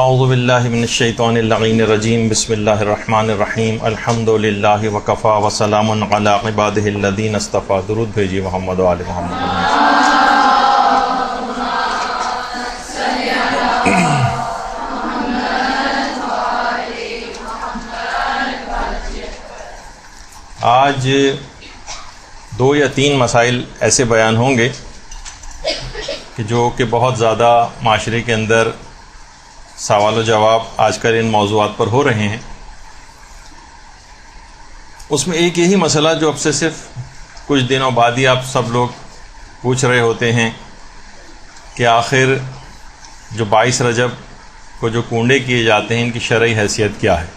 اعوذ باللہ من الشیطان اللعین الرجیم بسم اللہ الرحمن الرحیم الحمد للہ وکفا وسلام علی عبادہ الذین اصطفیٰ. درود بھیجیے محمد و آل محمد. آج 2 یا 3 مسائل ایسے بیان ہوں گے کہ جو کہ بہت زیادہ معاشرے کے اندر سوال و جواب آج کل ان موضوعات پر ہو رہے ہیں. اس میں ایک یہی مسئلہ جو اب سے صرف کچھ دنوں بعد ہی آپ سب لوگ پوچھ رہے ہوتے ہیں کہ آخر جو 22 رجب کو جو کنڈے کیے جاتے ہیں ان کی شرعی حیثیت کیا ہے.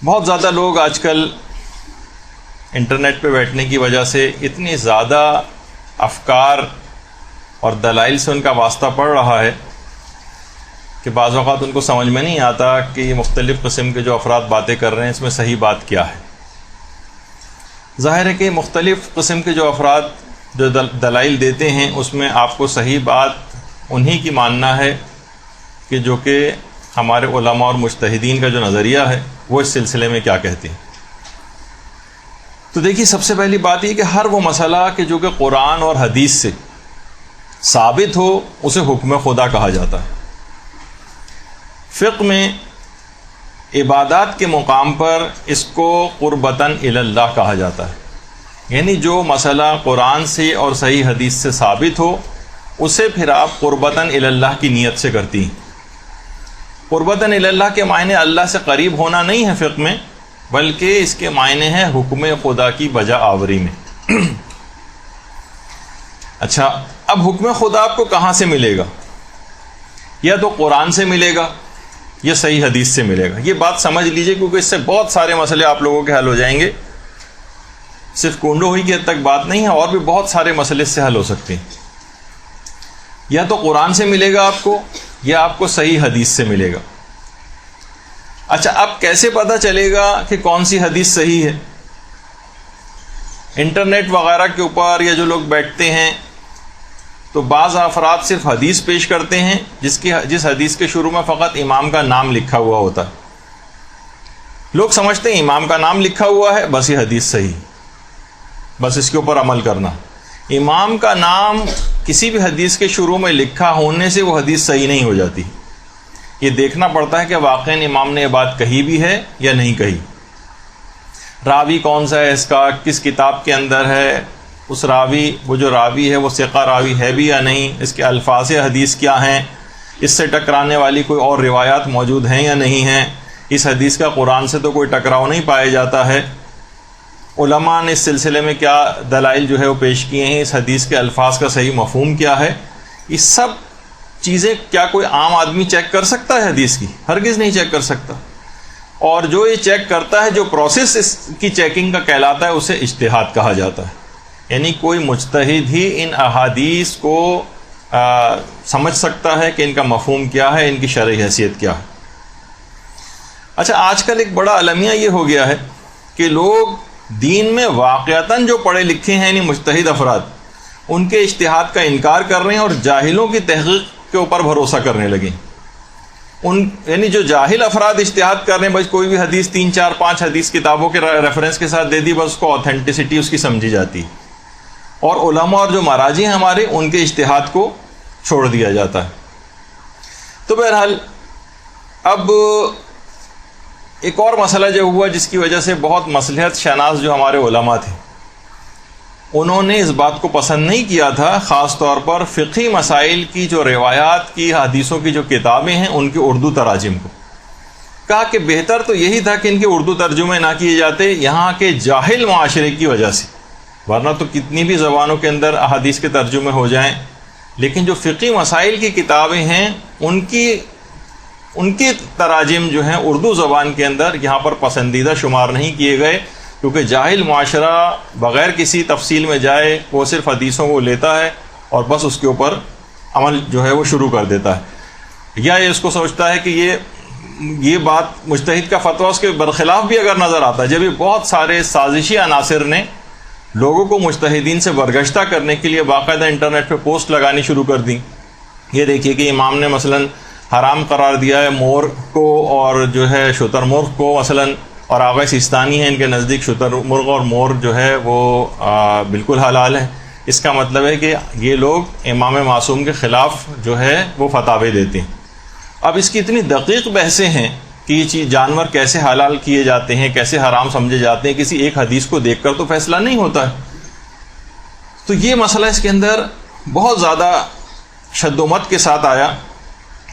بہت زیادہ لوگ آج کل انٹرنیٹ پہ بیٹھنے کی وجہ سے اتنی زیادہ افکار اور دلائل سے ان کا واسطہ پڑ رہا ہے کہ بعض اوقات ان کو سمجھ میں نہیں آتا کہ یہ مختلف قسم کے جو افراد باتیں کر رہے ہیں اس میں صحیح بات کیا ہے. ظاہر ہے کہ مختلف قسم کے جو افراد جو دلائل دیتے ہیں اس میں آپ کو صحیح بات انہی کی ماننا ہے کہ جو کہ ہمارے علماء اور مجتہدین کا جو نظریہ ہے وہ اس سلسلے میں کیا کہتے ہیں. تو دیکھیے، سب سے پہلی بات یہ کہ ہر وہ مسئلہ کہ جو کہ قرآن اور حدیث سے ثابت ہو اسے حکم خدا کہا جاتا ہے. فقہ میں عبادات کے مقام پر اس کو قربتاً الی اللہ کہا جاتا ہے. یعنی جو مسئلہ قرآن سے اور صحیح حدیث سے ثابت ہو اسے پھر آپ قربتاً الی اللہ کی نیت سے کرتی ہیں. قربتاً الی اللہ کے معنی اللہ سے قریب ہونا نہیں ہے فقہ میں، بلکہ اس کے معنی ہے حکم خدا کی بجا آوری میں. اچھا، اب حکم خدا آپ کو کہاں سے ملے گا؟ یا تو قرآن سے ملے گا یا صحیح حدیث سے ملے گا. یہ بات سمجھ لیجئے کیونکہ اس سے بہت سارے مسئلے آپ لوگوں کے حل ہو جائیں گے. صرف کنڈو ہوئی کی حد تک بات نہیں ہے، اور بھی بہت سارے مسئلے اس سے حل ہو سکتے ہیں. یا تو قرآن سے ملے گا آپ کو یا آپ کو صحیح حدیث سے ملے گا. اچھا، اب کیسے پتہ چلے گا کہ کون سی حدیث صحیح ہے؟ انٹرنیٹ وغیرہ کے اوپر یا جو لوگ بیٹھتے ہیں تو بعض افراد صرف حدیث پیش کرتے ہیں جس حدیث کے شروع میں فقط امام کا نام لکھا ہوا ہوتا ہے. لوگ سمجھتے ہیں امام کا نام لکھا ہوا ہے بس یہ حدیث صحیح، بس اس کے اوپر عمل کرنا. امام کا نام کسی بھی حدیث کے شروع میں لکھا ہونے سے وہ حدیث صحیح نہیں ہو جاتی. یہ دیکھنا پڑتا ہے کہ واقعی امام نے یہ بات کہی بھی ہے یا نہیں کہی. راوی کون سا ہے اس کا، کس کتاب کے اندر ہے، اس راوی وہ جو راوی ہے وہ ثقہ راوی ہے بھی یا نہیں، اس کے الفاظ حدیث کیا ہیں، اس سے ٹکرانے والی کوئی اور روایات موجود ہیں یا نہیں ہیں. اس حدیث کا قرآن سے تو کوئی ٹکراؤ نہیں پایا جاتا ہے. علماء نے اس سلسلے میں کیا دلائل جو ہے وہ پیش کیے ہیں، اس حدیث کے الفاظ کا صحیح مفہوم کیا ہے. یہ سب چیزیں کیا کوئی عام آدمی چیک کر سکتا ہے حدیث کی؟ ہرگز نہیں چیک کر سکتا. اور جو یہ چیک کرتا ہے، جو پروسیس اس کی چیکنگ کا کہلاتا ہے، اسے اجتہاد کہا جاتا ہے. یعنی کوئی مجتہد ہی ان احادیث کو سمجھ سکتا ہے کہ ان کا مفہوم کیا ہے، ان کی شرعی حیثیت کیا ہے. اچھا، آج کل ایک بڑا المیہ یہ ہو گیا ہے کہ لوگ دین میں واقعتاً جو پڑھے لکھے ہیں یعنی مجتہد افراد، ان کے اجتہاد کا انکار کر رہے ہیں اور جاہلوں کی تحقیق کے اوپر بھروسہ کرنے لگے. یعنی جو جاہل افراد اجتہاد کر رہے ہیں، بس کوئی بھی حدیث 3 4 5 حدیث کتابوں کے ریفرنس کے ساتھ دے دی، بس اس کو آتھینٹسٹی اس کی سمجھی جاتی ہے. اور علماء اور جو مراجع ہیں ہمارے، ان کے اجتہاد کو چھوڑ دیا جاتا ہے. تو بہرحال اب ایک اور مسئلہ جو ہوا جس کی وجہ سے بہت مصلحت شناس جو ہمارے علماء تھے، انہوں نے اس بات کو پسند نہیں کیا تھا، خاص طور پر فقہی مسائل کی جو روایات کی حدیثوں کی جو کتابیں ہیں ان کے اردو تراجم کو. کہا کہ بہتر تو یہی تھا کہ ان کے اردو ترجمے نہ کیے جاتے یہاں کے جاہل معاشرے کی وجہ سے، ورنہ تو کتنی بھی زبانوں کے اندر احادیث کے ترجمے ہو جائیں، لیکن جو فقہی مسائل کی کتابیں ہیں ان کی تراجم جو ہیں اردو زبان کے اندر یہاں پر پسندیدہ شمار نہیں کیے گئے، کیونکہ جاہل معاشرہ بغیر کسی تفصیل میں جائے وہ صرف حدیثوں کو لیتا ہے اور بس اس کے اوپر عمل جو ہے وہ شروع کر دیتا ہے. یا یہ اس کو سوچتا ہے کہ یہ بات مجتہد کا فتویٰ اس کے برخلاف بھی اگر نظر آتا ہے. جب یہ بہت سارے سازشی عناصر نے لوگوں کو مجتہدین سے برگشتہ کرنے کے لیے باقاعدہ انٹرنیٹ پہ پوسٹ لگانی شروع کر دی. یہ دیکھیے کہ امام نے مثلاً حرام قرار دیا ہے مور کو اور جو ہے شتر مرغ کو مثلاً، اور آغا سیستانی ہے ان کے نزدیک شتر مرغ اور مور جو ہے وہ بالکل حلال ہے. اس کا مطلب ہے کہ یہ لوگ امام معصوم کے خلاف جو ہے وہ فتاوے دیتے ہیں. اب اس کی اتنی دقیق بحثیں ہیں کہ یہ چیز جانور کیسے حلال کیے جاتے ہیں، کیسے حرام سمجھے جاتے ہیں، کسی ایک حدیث کو دیکھ کر تو فیصلہ نہیں ہوتا ہے. تو یہ مسئلہ اس کے اندر بہت زیادہ شد و مت کے ساتھ آیا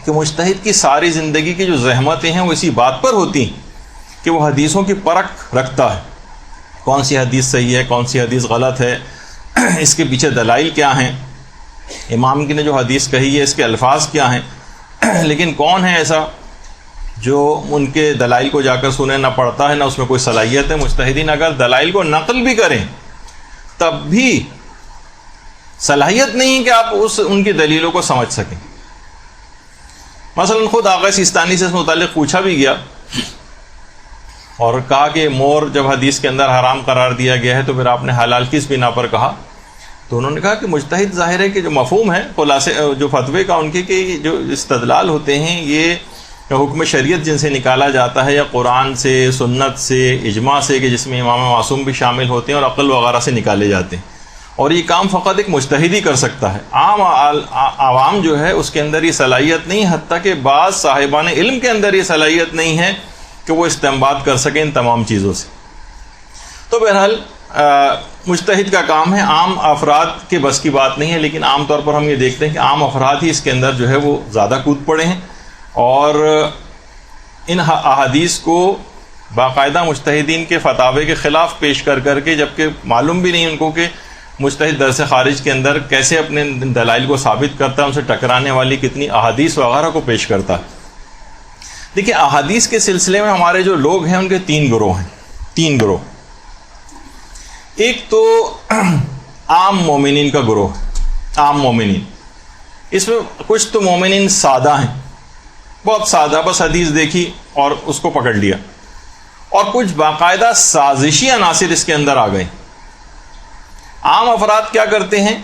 کہ مجتہد کی ساری زندگی کی جو زحمتیں ہیں وہ اسی بات پر ہوتی ہیں کہ وہ حدیثوں کی پرکھ رکھتا ہے، کون سی حدیث صحیح ہے، کون سی حدیث غلط ہے، اس کے پیچھے دلائل کیا ہیں، امام کی نے جو حدیث کہی ہے اس کے الفاظ کیا ہیں. لیکن کون ہے ایسا جو ان کے دلائل کو جا کر سنے، نہ پڑھتا ہے نہ اس میں کوئی صلاحیت ہے. مجتہدین اگر دلائل کو نقل بھی کریں تب بھی صلاحیت نہیں کہ آپ ان کی دلیلوں کو سمجھ سکیں. مثلا خود آغا سیستانی سے اس متعلق پوچھا بھی گیا اور کہا کہ مور جب حدیث کے اندر حرام قرار دیا گیا ہے تو پھر آپ نے حلال کس بنا پر کہا؟ تو انہوں نے کہا کہ مجتہد ظاہر ہے کہ جو مفہوم ہے خلاصے جو فتوے کا ان کے کہ جو استدلال ہوتے ہیں یہ حکم شریعت جن سے نکالا جاتا ہے یا قرآن سے، سنت سے، اجماع سے، کہ جس میں امام معصوم بھی شامل ہوتے ہیں، اور عقل وغیرہ سے نکالے جاتے ہیں. اور یہ کام فقط ایک مجتہد ہی کر سکتا ہے. عام عوام جو ہے اس کے اندر یہ صلاحیت نہیں، حتیٰ کہ بعض صاحبان علم کے اندر یہ صلاحیت نہیں ہے کہ وہ استنباط کر سکیں ان تمام چیزوں سے. تو بہرحال مجتہد کا کام ہے، عام افراد کے بس کی بات نہیں ہے. لیکن عام طور پر ہم یہ دیکھتے ہیں کہ عام افراد ہی اس کے اندر جو ہے وہ زیادہ کود پڑے ہیں اور ان احادیث کو باقاعدہ مجتہدین کے فتاوے کے خلاف پیش کر کر کے، جبکہ معلوم بھی نہیں ان کو کہ مجتہد درس خارج کے اندر کیسے اپنے دلائل کو ثابت کرتا ہے، ان سے ٹکرانے والی کتنی احادیث وغیرہ کو پیش کرتا ہے. دیکھیں احادیث کے سلسلے میں ہمارے جو لوگ ہیں ان کے تین گروہ ہیں. تین گروہ. ایک تو عام مومنین کا گروہ، عام مومنین. اس میں کچھ تو مومنین سادہ ہیں، بہت سادہ، بس حدیث دیکھی اور اس کو پکڑ لیا. اور کچھ باقاعدہ سازشی عناصر اس کے اندر آ گئے. عام افراد کیا کرتے ہیں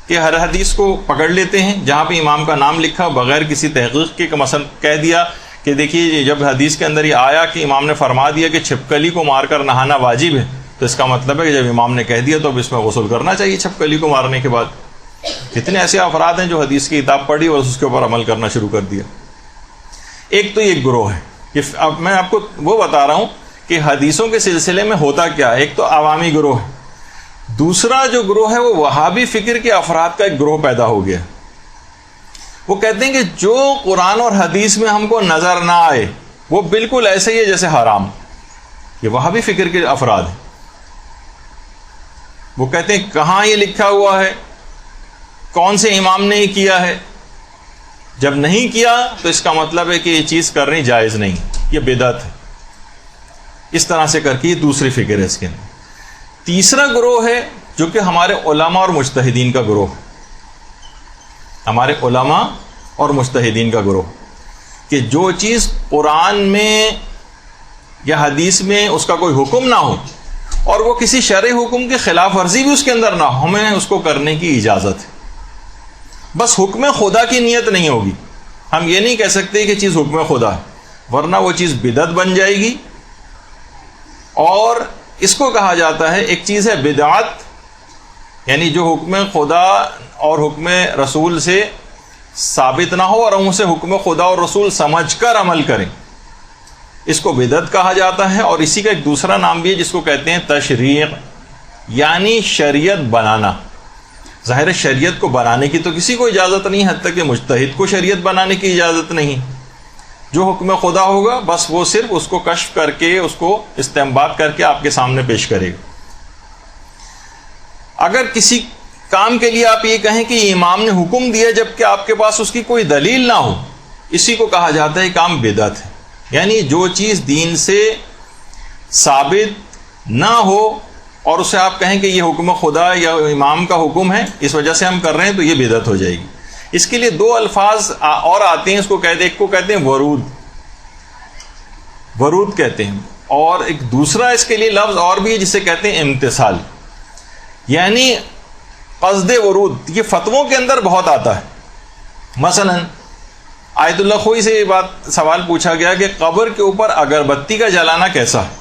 کہ ہر حدیث کو پکڑ لیتے ہیں جہاں پہ امام کا نام لکھا بغیر کسی تحقیق کے، مثلا کہہ دیا کہ دیکھیے جب حدیث کے اندر یہ آیا کہ امام نے فرما دیا کہ چھپکلی کو مار کر نہانا واجب ہے، تو اس کا مطلب ہے کہ جب امام نے کہہ دیا تو اب اس میں غسل کرنا چاہیے چھپکلی کو مارنے کے بعد. کتنے ایسے افراد ہیں جو حدیث کی کتاب پڑھی اور اس کے اوپر عمل کرنا شروع کر دیا. ایک تو یہ گروہ ہے کہ اب میں آپ کو وہ بتا رہا ہوں کہ حدیثوں کے سلسلے میں ہوتا کیا ہے. ایک تو عوامی گروہ ہے، دوسرا جو گروہ ہے وہ وہابی فکر کے افراد کا ایک گروہ پیدا ہو گیا. وہ کہتے ہیں کہ جو قرآن اور حدیث میں ہم کو نظر نہ آئے وہ بالکل ایسے ہی ہے جیسے حرام. یہ وہابی فکر کے افراد ہیں. وہ کہتے ہیں کہاں یہ لکھا ہوا ہے، کون سے امام نے یہ کیا ہے، جب نہیں کیا تو اس کا مطلب ہے کہ یہ چیز کرنی جائز نہیں، یہ بدعت ہے. اس طرح سے کر کے یہ دوسری فکر ہے اس کے اندر. تیسرا گروہ ہے جو کہ ہمارے علماء اور مجتہدین کا گروہ، ہمارے علماء اور مجتہدین کا گروہ، کہ جو چیز قرآن میں یا حدیث میں اس کا کوئی حکم نہ ہو اور وہ کسی شرعی حکم کے خلاف ورزی بھی اس کے اندر نہ ہو، ہمیں اس کو کرنے کی اجازت ہے. بس حکم خدا کی نیت نہیں ہوگی. ہم یہ نہیں کہہ سکتے کہ چیز حکم خدا ہے، ورنہ وہ چیز بدعت بن جائے گی. اور اس کو کہا جاتا ہے، ایک چیز ہے بدعت، یعنی جو حکم خدا اور حکم رسول سے ثابت نہ ہو اور ہم اسے حکم خدا اور رسول سمجھ کر عمل کریں، اس کو بدعت کہا جاتا ہے. اور اسی کا ایک دوسرا نام بھی ہے جس کو کہتے ہیں تشریع، یعنی شریعت بنانا. ظاہر شریعت کو بنانے کی تو کسی کو اجازت نہیں، حتیٰ کہ مجتہد کو شریعت بنانے کی اجازت نہیں. جو حکم خدا ہوگا بس وہ صرف اس کو کشف کر کے، اس کو استنباط کر کے آپ کے سامنے پیش کرے گا. اگر کسی کام کے لیے آپ یہ کہیں کہ امام نے حکم دیا جبکہ آپ کے پاس اس کی کوئی دلیل نہ ہو، اسی کو کہا جاتا ہے کام بدعت ہے. یعنی جو چیز دین سے ثابت نہ ہو اور اسے آپ کہیں کہ یہ حکم خدا یا امام کا حکم ہے، اس وجہ سے ہم کر رہے ہیں، تو یہ بدعت ہو جائے گی. اس کے لیے دو الفاظ اور آتے ہیں، اس کو کہتے ہیں، ایک کو کہتے ہیں ورود، ورود کہتے ہیں، اور ایک دوسرا اس کے لیے لفظ اور بھی ہے جسے کہتے ہیں امتثال، یعنی قصد ورود. یہ فتووں کے اندر بہت آتا ہے. مثلا آیت اللہ خوئی سے یہ بات سوال پوچھا گیا کہ قبر کے اوپر اگربتی کا جلانا کیسا ہے؟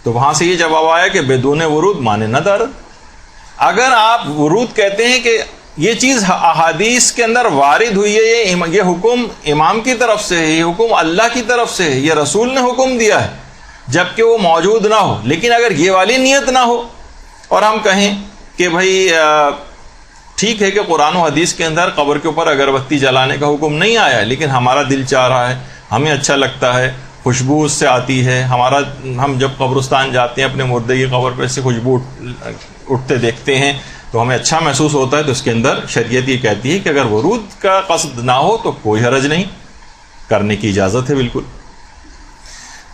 تو وہاں سے یہ جواب آیا کہ بدون ورود مانے نہ دار. اگر آپ ورود کہتے ہیں کہ یہ چیز احادیث کے اندر وارد ہوئی ہے، یہ حکم امام کی طرف سے ہے، یہ حکم اللہ کی طرف سے ہے، یہ رسول نے حکم دیا ہے، جبکہ وہ موجود نہ ہو، لیکن اگر یہ والی نیت نہ ہو اور ہم کہیں کہ بھائی ٹھیک ہے کہ قرآن و حدیث کے اندر قبر کے اوپر اگربتی جلانے کا حکم نہیں آیا ہے، لیکن ہمارا دل چاہ رہا ہے، ہمیں اچھا لگتا ہے، خوشبو اس سے آتی ہے، ہم جب قبرستان جاتے ہیں اپنے مردے کی قبر پہ سے خوشبو اٹھتے دیکھتے ہیں تو ہمیں اچھا محسوس ہوتا ہے. تو اس کے اندر شریعت یہ کہتی ہے کہ اگر ورود کا قصد نہ ہو تو کوئی حرج نہیں، کرنے کی اجازت ہے بالکل.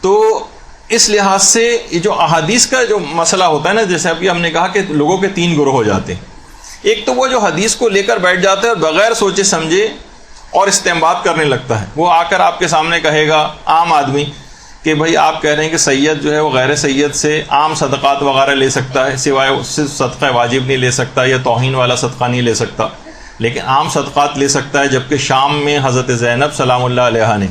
تو اس لحاظ سے یہ جو احادیث کا جو مسئلہ ہوتا ہے نا، جیسے ابھی ہم نے کہا کہ لوگوں کے 3 گروہ ہو جاتے ہیں. ایک تو وہ جو حدیث کو لے کر بیٹھ جاتا ہے اور بغیر سوچے سمجھے اور استنباط کرنے لگتا ہے. وہ آ کر آپ کے سامنے کہے گا، عام آدمی، کہ بھائی آپ کہہ رہے ہیں کہ سید جو ہے وہ غیر سید سے عام صدقات وغیرہ لے سکتا ہے، سوائے صرف صدقہ واجب نہیں لے سکتا یا توہین والا صدقہ نہیں لے سکتا، لیکن عام صدقات لے سکتا ہے. جبکہ شام میں حضرت زینب سلام اللہ علیہا نے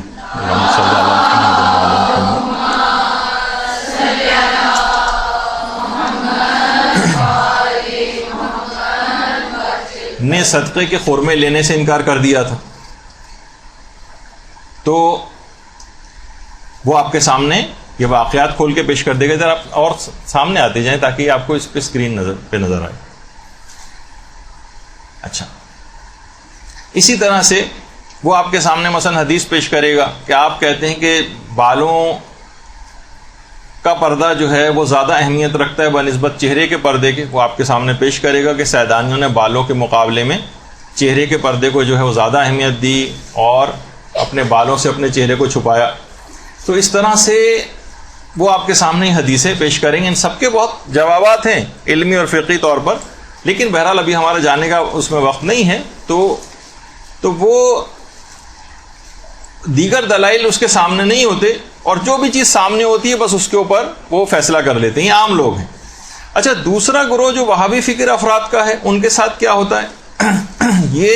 صدقے کے خرمے لینے سے انکار کر دیا تھا. تو وہ آپ کے سامنے یہ واقعات کھول کے پیش کر دے گا. ذرا آپ اور سامنے آتے جائیں تاکہ آپ کو اس پہ اسکرین نظر آئے. اچھا، اسی طرح سے وہ آپ کے سامنے مثلا حدیث پیش کرے گا کہ آپ کہتے ہیں کہ بالوں کا پردہ جو ہے وہ زیادہ اہمیت رکھتا ہے بنسبت چہرے کے پردے کے. وہ آپ کے سامنے پیش کرے گا کہ سیدانیوں نے بالوں کے مقابلے میں چہرے کے پردے کو جو ہے وہ زیادہ اہمیت دی اور اپنے بالوں سے اپنے چہرے کو چھپایا. تو اس طرح سے وہ آپ کے سامنے حدیثیں پیش کریں گے. ان سب کے بہت جوابات ہیں علمی اور فقہی طور پر، لیکن بہرحال ابھی ہمارا جانے کا اس میں وقت نہیں ہے. تو وہ دیگر دلائل اس کے سامنے نہیں ہوتے، اور جو بھی چیز سامنے ہوتی ہے بس اس کے اوپر وہ فیصلہ کر لیتے ہیں. یہ عام لوگ ہیں. اچھا، دوسرا گروہ جو وہابی فکر افراد کا ہے، ان کے ساتھ کیا ہوتا ہے؟ یہ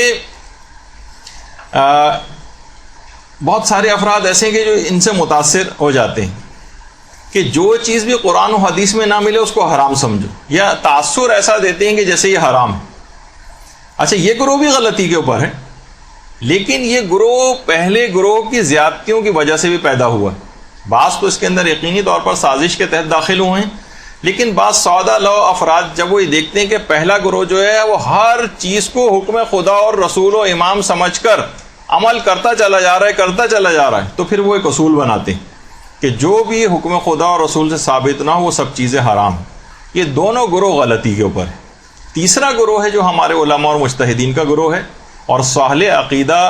بہت سارے افراد ایسے ہیں کہ جو ان سے متاثر ہو جاتے ہیں کہ جو چیز بھی قرآن و حدیث میں نہ ملے اس کو حرام سمجھو، یا تاثر ایسا دیتے ہیں کہ جیسے یہ حرام ہے. اچھا، یہ گروہ بھی غلطی کے اوپر ہے، لیکن یہ گروہ پہلے گروہ کی زیادتیوں کی وجہ سے بھی پیدا ہوا ہے. بعض تو اس کے اندر یقینی طور پر سازش کے تحت داخل ہوئے ہیں، لیکن بعض سودا لو افراد جب وہ یہ دیکھتے ہیں کہ پہلا گروہ جو ہے وہ ہر چیز کو حکم خدا اور رسول و امام سمجھ کر عمل کرتا چلا جا رہا ہے، تو پھر وہ ایک اصول بناتے ہیں کہ جو بھی حکم خدا اور رسول سے ثابت نہ ہو وہ سب چیزیں حرام ہیں. یہ دونوں گروہ غلطی کے اوپر ہے. تیسرا گروہ ہے جو ہمارے علماء اور مجتہدین کا گروہ ہے اور صالح عقیدہ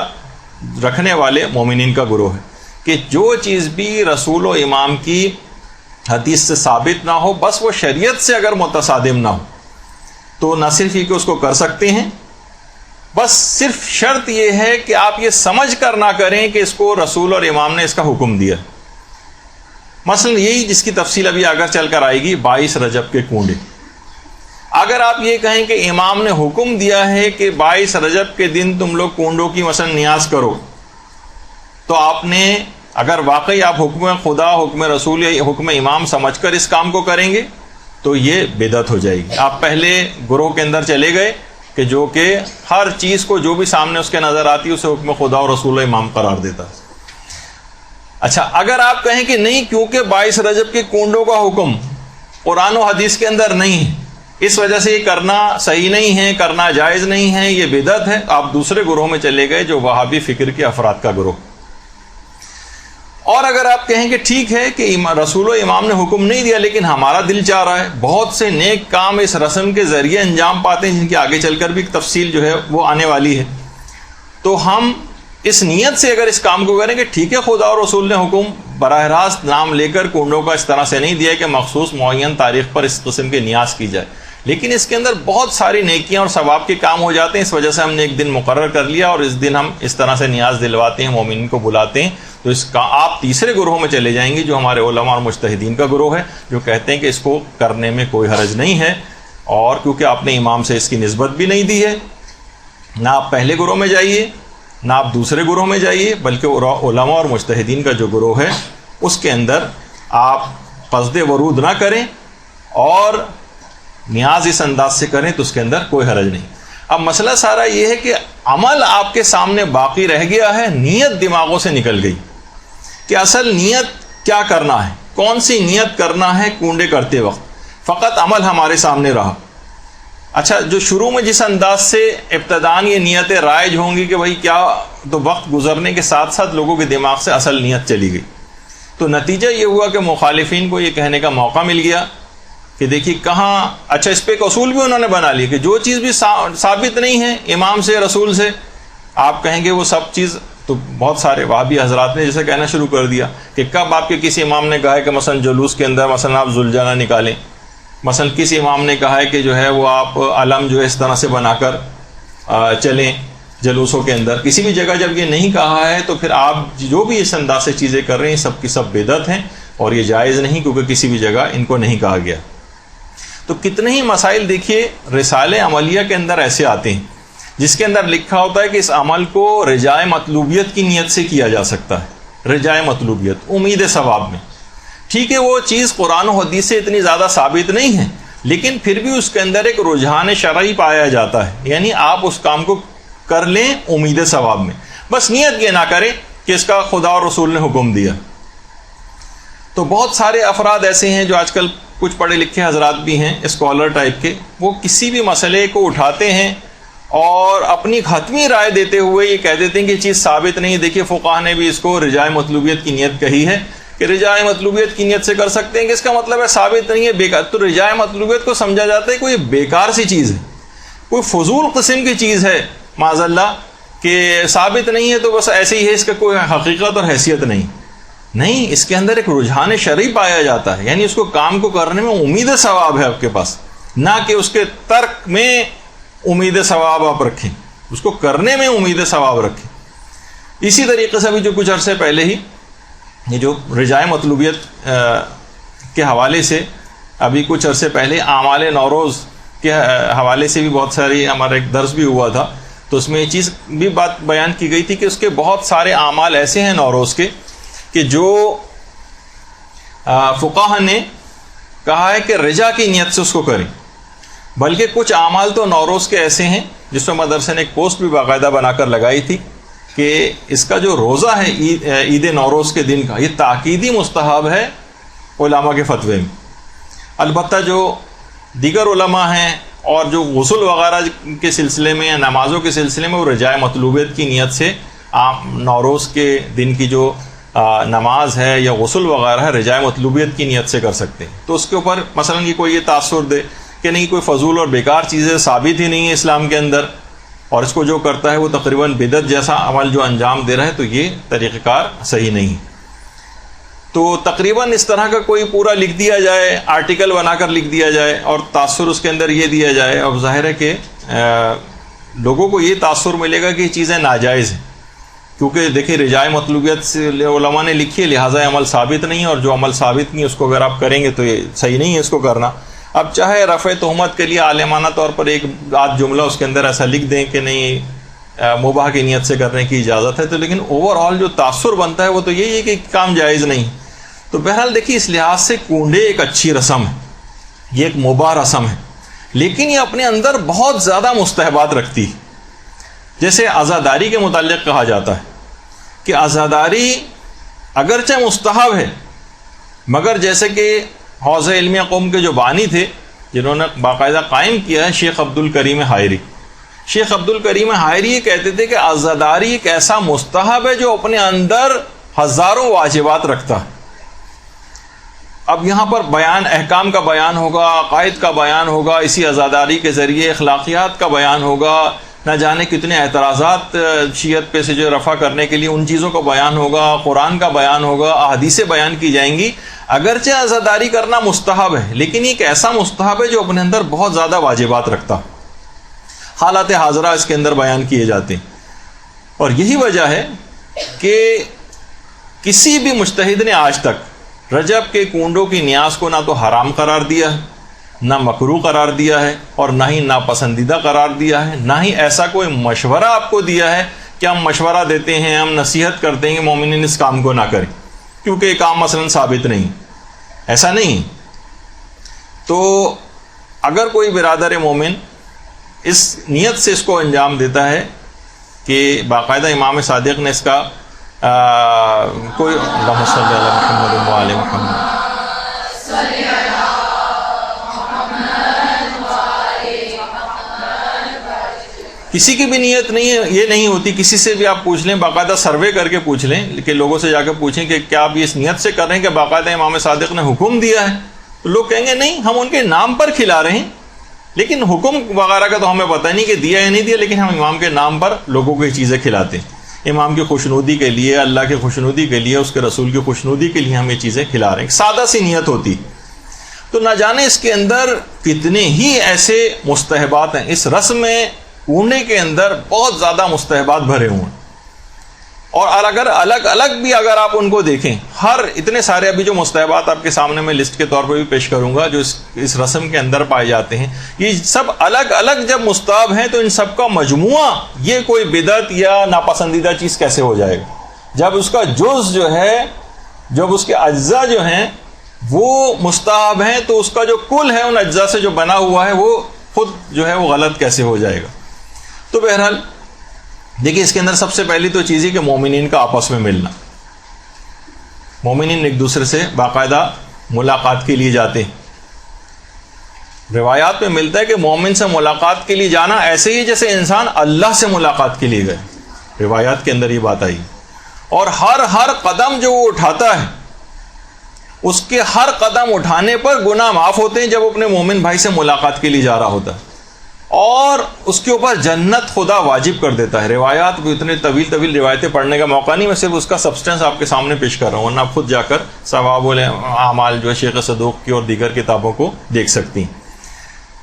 رکھنے والے مومنین کا گروہ ہے، کہ جو چیز بھی رسول و امام کی حدیث سے ثابت نہ ہو، بس وہ شریعت سے اگر متصادم نہ ہو تو نہ صرف یہ کہ اس کو کر سکتے ہیں، بس صرف شرط یہ ہے کہ آپ یہ سمجھ کر نہ کریں کہ اس کو رسول اور امام نے اس کا حکم دیا. مثلا یہی جس کی تفصیل ابھی آگے چل کر آئے گی، 22 رجب کے کنڈے. اگر آپ یہ کہیں کہ امام نے حکم دیا ہے کہ 22 رجب کے دن تم لوگ کنڈوں کی مثلا نیاز کرو، تو آپ نے اگر واقعی آپ حکم خدا، حکم رسول یا حکم امام سمجھ کر اس کام کو کریں گے تو یہ بدعت ہو جائے گی. آپ پہلے گروہ کے اندر چلے گئے کہ جو کہ ہر چیز کو جو بھی سامنے اس کے نظر آتی ہے اسے حکم خدا اور رسول امام قرار دیتا ہے. اچھا، اگر آپ کہیں کہ نہیں، کیونکہ 22 رجب کے کنڈوں کا حکم قرآن و حدیث کے اندر نہیں ہے، اس وجہ سے یہ کرنا صحیح نہیں ہے، کرنا جائز نہیں ہے، یہ بدعت ہے، آپ دوسرے گروہ میں چلے گئے جو وہابی فکر کے افراد کا گروہ. اور اگر آپ کہیں کہ ٹھیک ہے کہ رسول و امام نے حکم نہیں دیا لیکن ہمارا دل چاہ رہا ہے، بہت سے نیک کام اس رسم کے ذریعے انجام پاتے ہیں جن کی آگے چل کر بھی تفصیل جو ہے وہ آنے والی ہے، تو ہم اس نیت سے اگر اس کام کو کریں کہ ٹھیک ہے خدا اور رسول نے حکم براہ راست نام لے کر کنڈوں کا اس طرح سے نہیں دیا کہ مخصوص معین تاریخ پر اس قسم کی نیاز کی جائے، لیکن اس کے اندر بہت ساری نیکیاں اور ثواب کے کام ہو جاتے ہیں، اس وجہ سے ہم نے ایک دن مقرر کر لیا اور اس دن ہم اس طرح سے نیاز دلواتے ہیں، مومنین کو بلاتے ہیں. تو اس کا آپ تیسرے گروہ میں چلے جائیں گے جو ہمارے علماء اور مجتہدین کا گروہ ہے، جو کہتے ہیں کہ اس کو کرنے میں کوئی حرج نہیں ہے، اور کیونکہ آپ نے امام سے اس کی نسبت بھی نہیں دی ہے. نہ آپ پہلے گروہ میں جائیے، نہ آپ دوسرے گروہ میں جائیے، بلکہ علماء اور مجتہدین کا جو گروہ ہے اس کے اندر آپ قصد ورود نہ کریں، اور نیاز اس انداز سے کریں تو اس کے اندر کوئی حرج نہیں۔ اب مسئلہ سارا یہ ہے کہ عمل آپ کے سامنے باقی رہ گیا ہے، نیت دماغوں سے نکل گئی کہ اصل نیت کیا کرنا ہے، کون سی نیت کرنا ہے کنڈے کرتے وقت، فقط عمل ہمارے سامنے رہا۔ اچھا، جو شروع میں جس انداز سے ابتداً یہ نیتیں رائج ہوں گی کہ بھائی کیا، تو وقت گزرنے کے ساتھ ساتھ لوگوں کے دماغ سے اصل نیت چلی گئی، تو نتیجہ یہ ہوا کہ مخالفین کو یہ کہنے کا موقع مل گیا کہ دیکھیے کہاں، اچھا اس پہ ایک اصول بھی انہوں نے بنا لیا کہ جو چیز بھی ثابت نہیں ہے امام سے، رسول سے، آپ کہیں گے وہ سب چیز، تو بہت سارے وہابی حضرات نے جیسے کہنا شروع کر دیا کہ کب آپ کے کسی امام نے کہا ہے کہ مثلا جلوس کے اندر مثلا آپ ذوالجناح نکالیں، مثلا کسی امام نے کہا ہے کہ جو ہے وہ آپ علم جو ہے اس طرح سے بنا کر چلیں جلوسوں کے اندر، کسی بھی جگہ جب یہ نہیں کہا ہے تو پھر آپ جو بھی اس انداز سے چیزیں کر رہے ہیں سب کی سب بدعت ہیں، اور یہ جائز نہیں، کیونکہ کسی بھی جگہ ان کو نہیں کہا گیا۔ تو کتنے ہی مسائل دیکھیے رسالے عملیہ کے اندر ایسے آتے ہیں جس کے اندر لکھا ہوتا ہے کہ اس عمل کو رجائے مطلوبیت کی نیت سے کیا جا سکتا ہے، رجائے مطلوبیت، امید ثواب میں۔ ٹھیک ہے، وہ چیز قرآن و حدیث سے اتنی زیادہ ثابت نہیں ہے، لیکن پھر بھی اس کے اندر ایک رجحان شرعی پایا جاتا ہے، یعنی آپ اس کام کو کر لیں امید ثواب میں، بس نیت یہ نہ کریں کہ اس کا خدا اور رسول نے حکم دیا۔ تو بہت سارے افراد ایسے ہیں جو آج کل کچھ پڑھے لکھے حضرات بھی ہیں اسکالر ٹائپ کے، وہ کسی بھی مسئلے کو اٹھاتے ہیں اور اپنی حتمی رائے دیتے ہوئے یہ کہہ دیتے ہیں کہ یہ چیز ثابت نہیں۔ دیکھیے فقہا نے بھی اس کو رجائے مطلوبیت کی نیت کہی ہے کہ رجائے مطلوبیت کی نیت سے کر سکتے ہیں، کہ اس کا مطلب ہے ثابت نہیں ہے، بیکار۔ تو رجائے مطلوبیت کو سمجھا جاتا ہے کوئی بیکار سی چیز ہے، کوئی فضول قسم کی چیز ہے معاذ اللہ، کہ ثابت نہیں ہے تو بس ایسے ہی ہے، اس کا کوئی حقیقت اور حیثیت نہیں، اس کے اندر ایک رجحان شرعی پایا جاتا ہے، یعنی اس کو کام کو کرنے میں امید ثواب ہے آپ کے پاس، نہ کہ اس کے ترک میں امید ثواب آپ رکھیں، اس کو کرنے میں امید ثواب رکھیں۔ اسی طریقے سے ابھی جو کچھ عرصے پہلے ہی یہ جو رجائے مطلوبیت کے حوالے سے ابھی کچھ عرصے پہلے اعمال نوروز کے حوالے سے بھی بہت ساری ہمارا ایک درس بھی ہوا تھا، تو اس میں یہ چیز بھی بات بیان کی گئی تھی کہ اس کے بہت سارے اعمال ایسے ہیں نوروز کے کہ جو فقہا نے کہا ہے کہ رجا کی نیت سے اس کو کریں، بلکہ کچھ اعمال تو نوروز کے ایسے ہیں جس میں مدرسے نے ایک پوسٹ بھی باقاعدہ بنا کر لگائی تھی کہ اس کا جو روزہ ہے عید نوروز کے دن کا، یہ تاکیدی مستحب ہے علماء کے فتوے میں۔ البتہ جو دیگر علماء ہیں اور جو غسل وغیرہ کے سلسلے میں یا نمازوں کے سلسلے میں وہ رجائے مطلوبیت کی نیت سے نوروز کے دن کی جو نماز ہے یا غسل وغیرہ ہے رجائے مطلوبیت کی نیت سے کر سکتے ہیں۔ تو اس کے اوپر مثلا یہ کوئی یہ تاثر دے کہ نہیں کوئی فضول اور بیکار چیزیں ثابت ہی نہیں ہے اسلام کے اندر، اور اس کو جو کرتا ہے وہ تقریباً بدعت جیسا عمل جو انجام دے رہا ہے، تو یہ طریقہ کار صحیح نہیں ہے۔ تو تقریباً اس طرح کا کوئی پورا لکھ دیا جائے، آرٹیکل بنا کر لکھ دیا جائے اور تاثر اس کے اندر یہ دیا جائے، اب ظاہر ہے کہ لوگوں کو یہ تاثر ملے گا کہ یہ چیزیں ناجائز ہیں، کیونکہ دیکھیں رجائے مطلوبیت سے علماء نے لکھی ہے، لہٰذا عمل ثابت نہیں ہے، اور جو عمل ثابت نہیں اس کو اگر آپ کریں گے تو یہ صحیح نہیں ہے اس کو کرنا۔ اب چاہے رفع تہمت کے لیے عالمانہ طور پر ایک آدھ جملہ اس کے اندر ایسا لکھ دیں کہ نہیں مباح کی نیت سے کرنے کی اجازت ہے، تو لیکن اوور آل جو تاثر بنتا ہے وہ تو یہی ہے کہ کام جائز نہیں۔ تو بہرحال دیکھیے اس لحاظ سے کنڈے ایک اچھی رسم ہے، یہ ایک مباح رسم ہے، لیکن یہ اپنے اندر بہت زیادہ مستحبات رکھتی ہے۔ جیسے عزاداری کے متعلق کہا جاتا ہے کہ عزاداری اگرچہ مستحب ہے، مگر جیسے کہ حوزہ علمیہ قوم کے جو بانی تھے جنہوں نے باقاعدہ قائم کیا ہے شیخ عبد الکریم حائری، شیخ عبد الکریم حائری یہ کہتے تھے کہ عزاداری ایک ایسا مستحب ہے جو اپنے اندر ہزاروں واجبات رکھتا ہے۔ اب یہاں پر بیان احکام کا بیان ہوگا، عقائد کا بیان ہوگا، اسی عزاداری کے ذریعے اخلاقیات کا بیان ہوگا، نہ جانے کتنے اعتراضات شیعت پہ سے جو رفع کرنے کے لیے ان چیزوں کا بیان ہوگا، قرآن کا بیان ہوگا، احادیثیں بیان کی جائیں گی۔ اگرچہ عزاداری کرنا مستحب ہے، لیکن یہ ایک ایسا مستحب ہے جو اپنے اندر بہت زیادہ واجبات رکھتا، حالات حاضرہ اس کے اندر بیان کیے جاتے ہیں۔ اور یہی وجہ ہے کہ کسی بھی مجتہد نے آج تک رجب کے کنڈوں کی نیاز کو نہ تو حرام قرار دیا ہے، نہ مکروہ قرار دیا ہے، اور نہ ہی ناپسندیدہ قرار دیا ہے، نہ ہی ایسا کوئی مشورہ آپ کو دیا ہے کہ کہ ہم مشورہ دیتے ہیں, ہم نصیحت کرتے ہیں کہ مومنین اس کام کو نہ کریں کیونکہ یہ کام مثلا ثابت نہیں. ایسا نہیں. تو اگر کوئی برادر مومن اس نیت سے اس کو انجام دیتا ہے کہ باقاعدہ امام صادق نے اس کا کوئی اللہم صلی علی محمد و علی محمد کسی کی بھی نیت نہیں ہے, یہ نہیں ہوتی. کسی سے بھی آپ پوچھ لیں, باقاعدہ سروے کر کے پوچھ لیں کہ لوگوں سے جا کے پوچھیں کہ کیا آپ اس نیت سے کر رہے ہیں کہ باقاعدہ امام صادق نے حکم دیا ہے, تو لوگ کہیں گے نہیں, ہم ان کے نام پر کھلا رہے ہیں, لیکن حکم وغیرہ کا تو ہمیں پتہ نہیں کہ دیا یا نہیں دیا, لیکن ہم امام کے نام پر لوگوں کو یہ چیزیں کھلاتے ہیں. امام کی خوشنودی کے لیے, اللہ کی خوشنودی کے لیے, اس کے رسول کی خوشنودی کے لیے ہم یہ چیزیں کھلا رہے ہیں. سادہ سی نیت ہوتی. تو نہ جانے اس کے اندر کتنے ہی ایسے مستحبات ہیں. اس رسم میں کنڈے کے اندر بہت زیادہ مستحبات بھرے ہوئے ہیں, اور اگر الگ الگ بھی اگر آپ ان کو دیکھیں, ہر اتنے سارے ابھی جو مستحبات آپ کے سامنے میں لسٹ کے طور پہ بھی پیش کروں گا جو اس رسم کے اندر پائے جاتے ہیں, یہ سب الگ الگ جب مستحب ہیں تو ان سب کا مجموعہ یہ کوئی بدعت یا ناپسندیدہ چیز کیسے ہو جائے گا. جب اس کا جز جو ہے, جب اس کے اجزاء جو ہیں وہ مستحب ہیں, تو اس کا جو کل ہے ان اجزاء سے جو بنا ہوا ہے وہ خود جو ہے وہ غلط کیسے ہو جائے گا. تو بہرحال دیکھیے اس کے اندر سب سے پہلی تو چیز ہے کہ مومنین کا آپس میں ملنا. مومنین ایک دوسرے سے باقاعدہ ملاقات کے لیے جاتے ہیں. روایات میں ملتا ہے کہ مومن سے ملاقات کے لیے جانا ایسے ہی جیسے انسان اللہ سے ملاقات کے لیے گئے. روایات کے اندر یہ بات آئی. اور ہر قدم جو وہ اٹھاتا ہے اس کے ہر قدم اٹھانے پر گناہ معاف ہوتے ہیں جب اپنے مومن بھائی سے ملاقات کے لیے جا رہا ہوتا ہے, اور اس کے اوپر جنت خدا واجب کر دیتا ہے. روایات بھی اتنے طویل روایتیں پڑھنے کا موقع نہیں, میں صرف اس کا سبسٹنس آپ کے سامنے پیش کر رہا ہوں, ورنہ آپ خود جا کر ثواب الاعمال جو ہے شیخ صدوق کی اور دیگر کتابوں کو دیکھ سکتی ہیں.